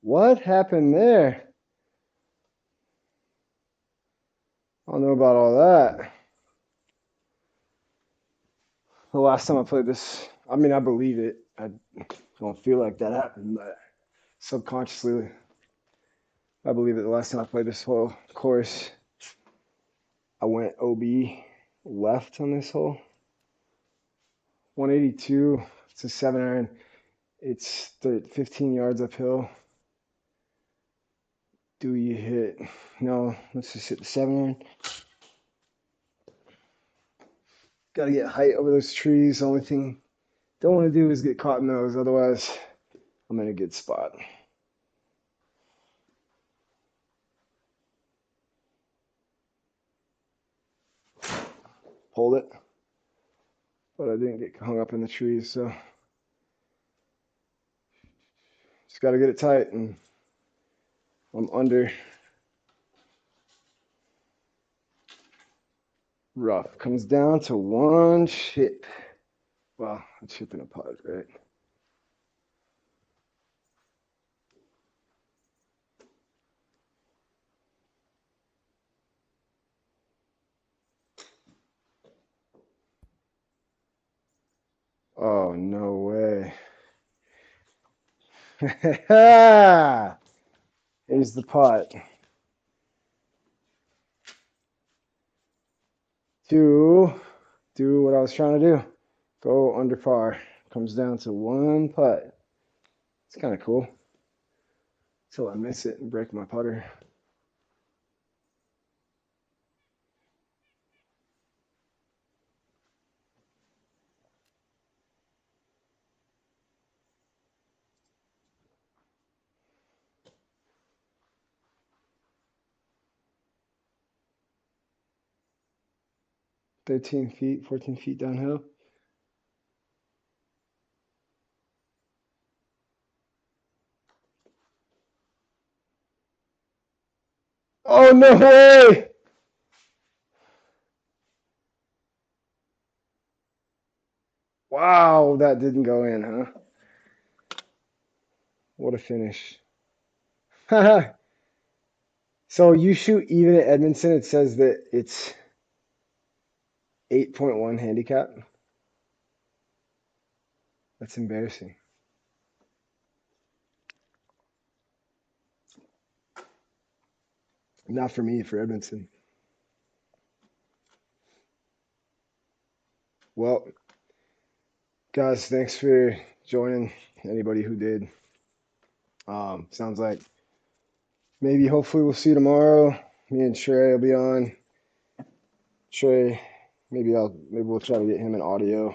What happened there? I don't know about all that. The last time I played this, I mean, I believe it. I don't feel like that happened, but subconsciously, I believe it. The last time I played this whole course, I went OB left on this hole. 182. It's a 7-iron. It's 15 yards uphill. Do you hit? No, let's just hit the 7-iron. Got to get height over those trees. The only thing don't want to do is get caught in those. Otherwise, I'm in a good spot. Hold it. But I didn't get hung up in the trees, so just got to get it tight, and I'm under. Rough. Comes down to one chip. Well, a chip in a putt, right? Oh, no way. Here's the putt. To do what I was trying to do. Go under par. Comes down to one putt. It's kind of cool. Until I miss it and break my putter. $13 feet, 14 feet downhill. Oh, no way! Wow, that didn't go in, huh? What a finish. So you shoot even at Edmondson, it says that it's 8.1 handicap. That's embarrassing. Not for me, for Edmondson. Well, guys, thanks for joining. Anybody who did. Sounds like maybe hopefully we'll see you tomorrow. Me and Trey will be on. Trey, maybe we'll try to get him an audio.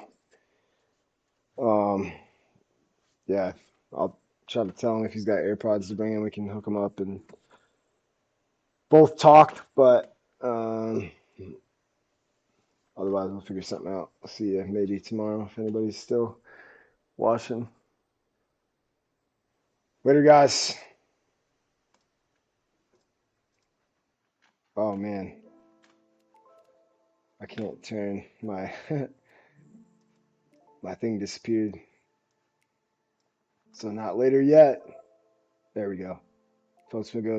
Yeah, I'll try to tell him if he's got AirPods to bring in, we can hook him up and both talk, but otherwise we'll figure something out. I'll see you maybe tomorrow if anybody's still watching. Later, guys. Oh man, I can't turn my my thing disappeared. So not later yet. There we go. Folks, we'll go.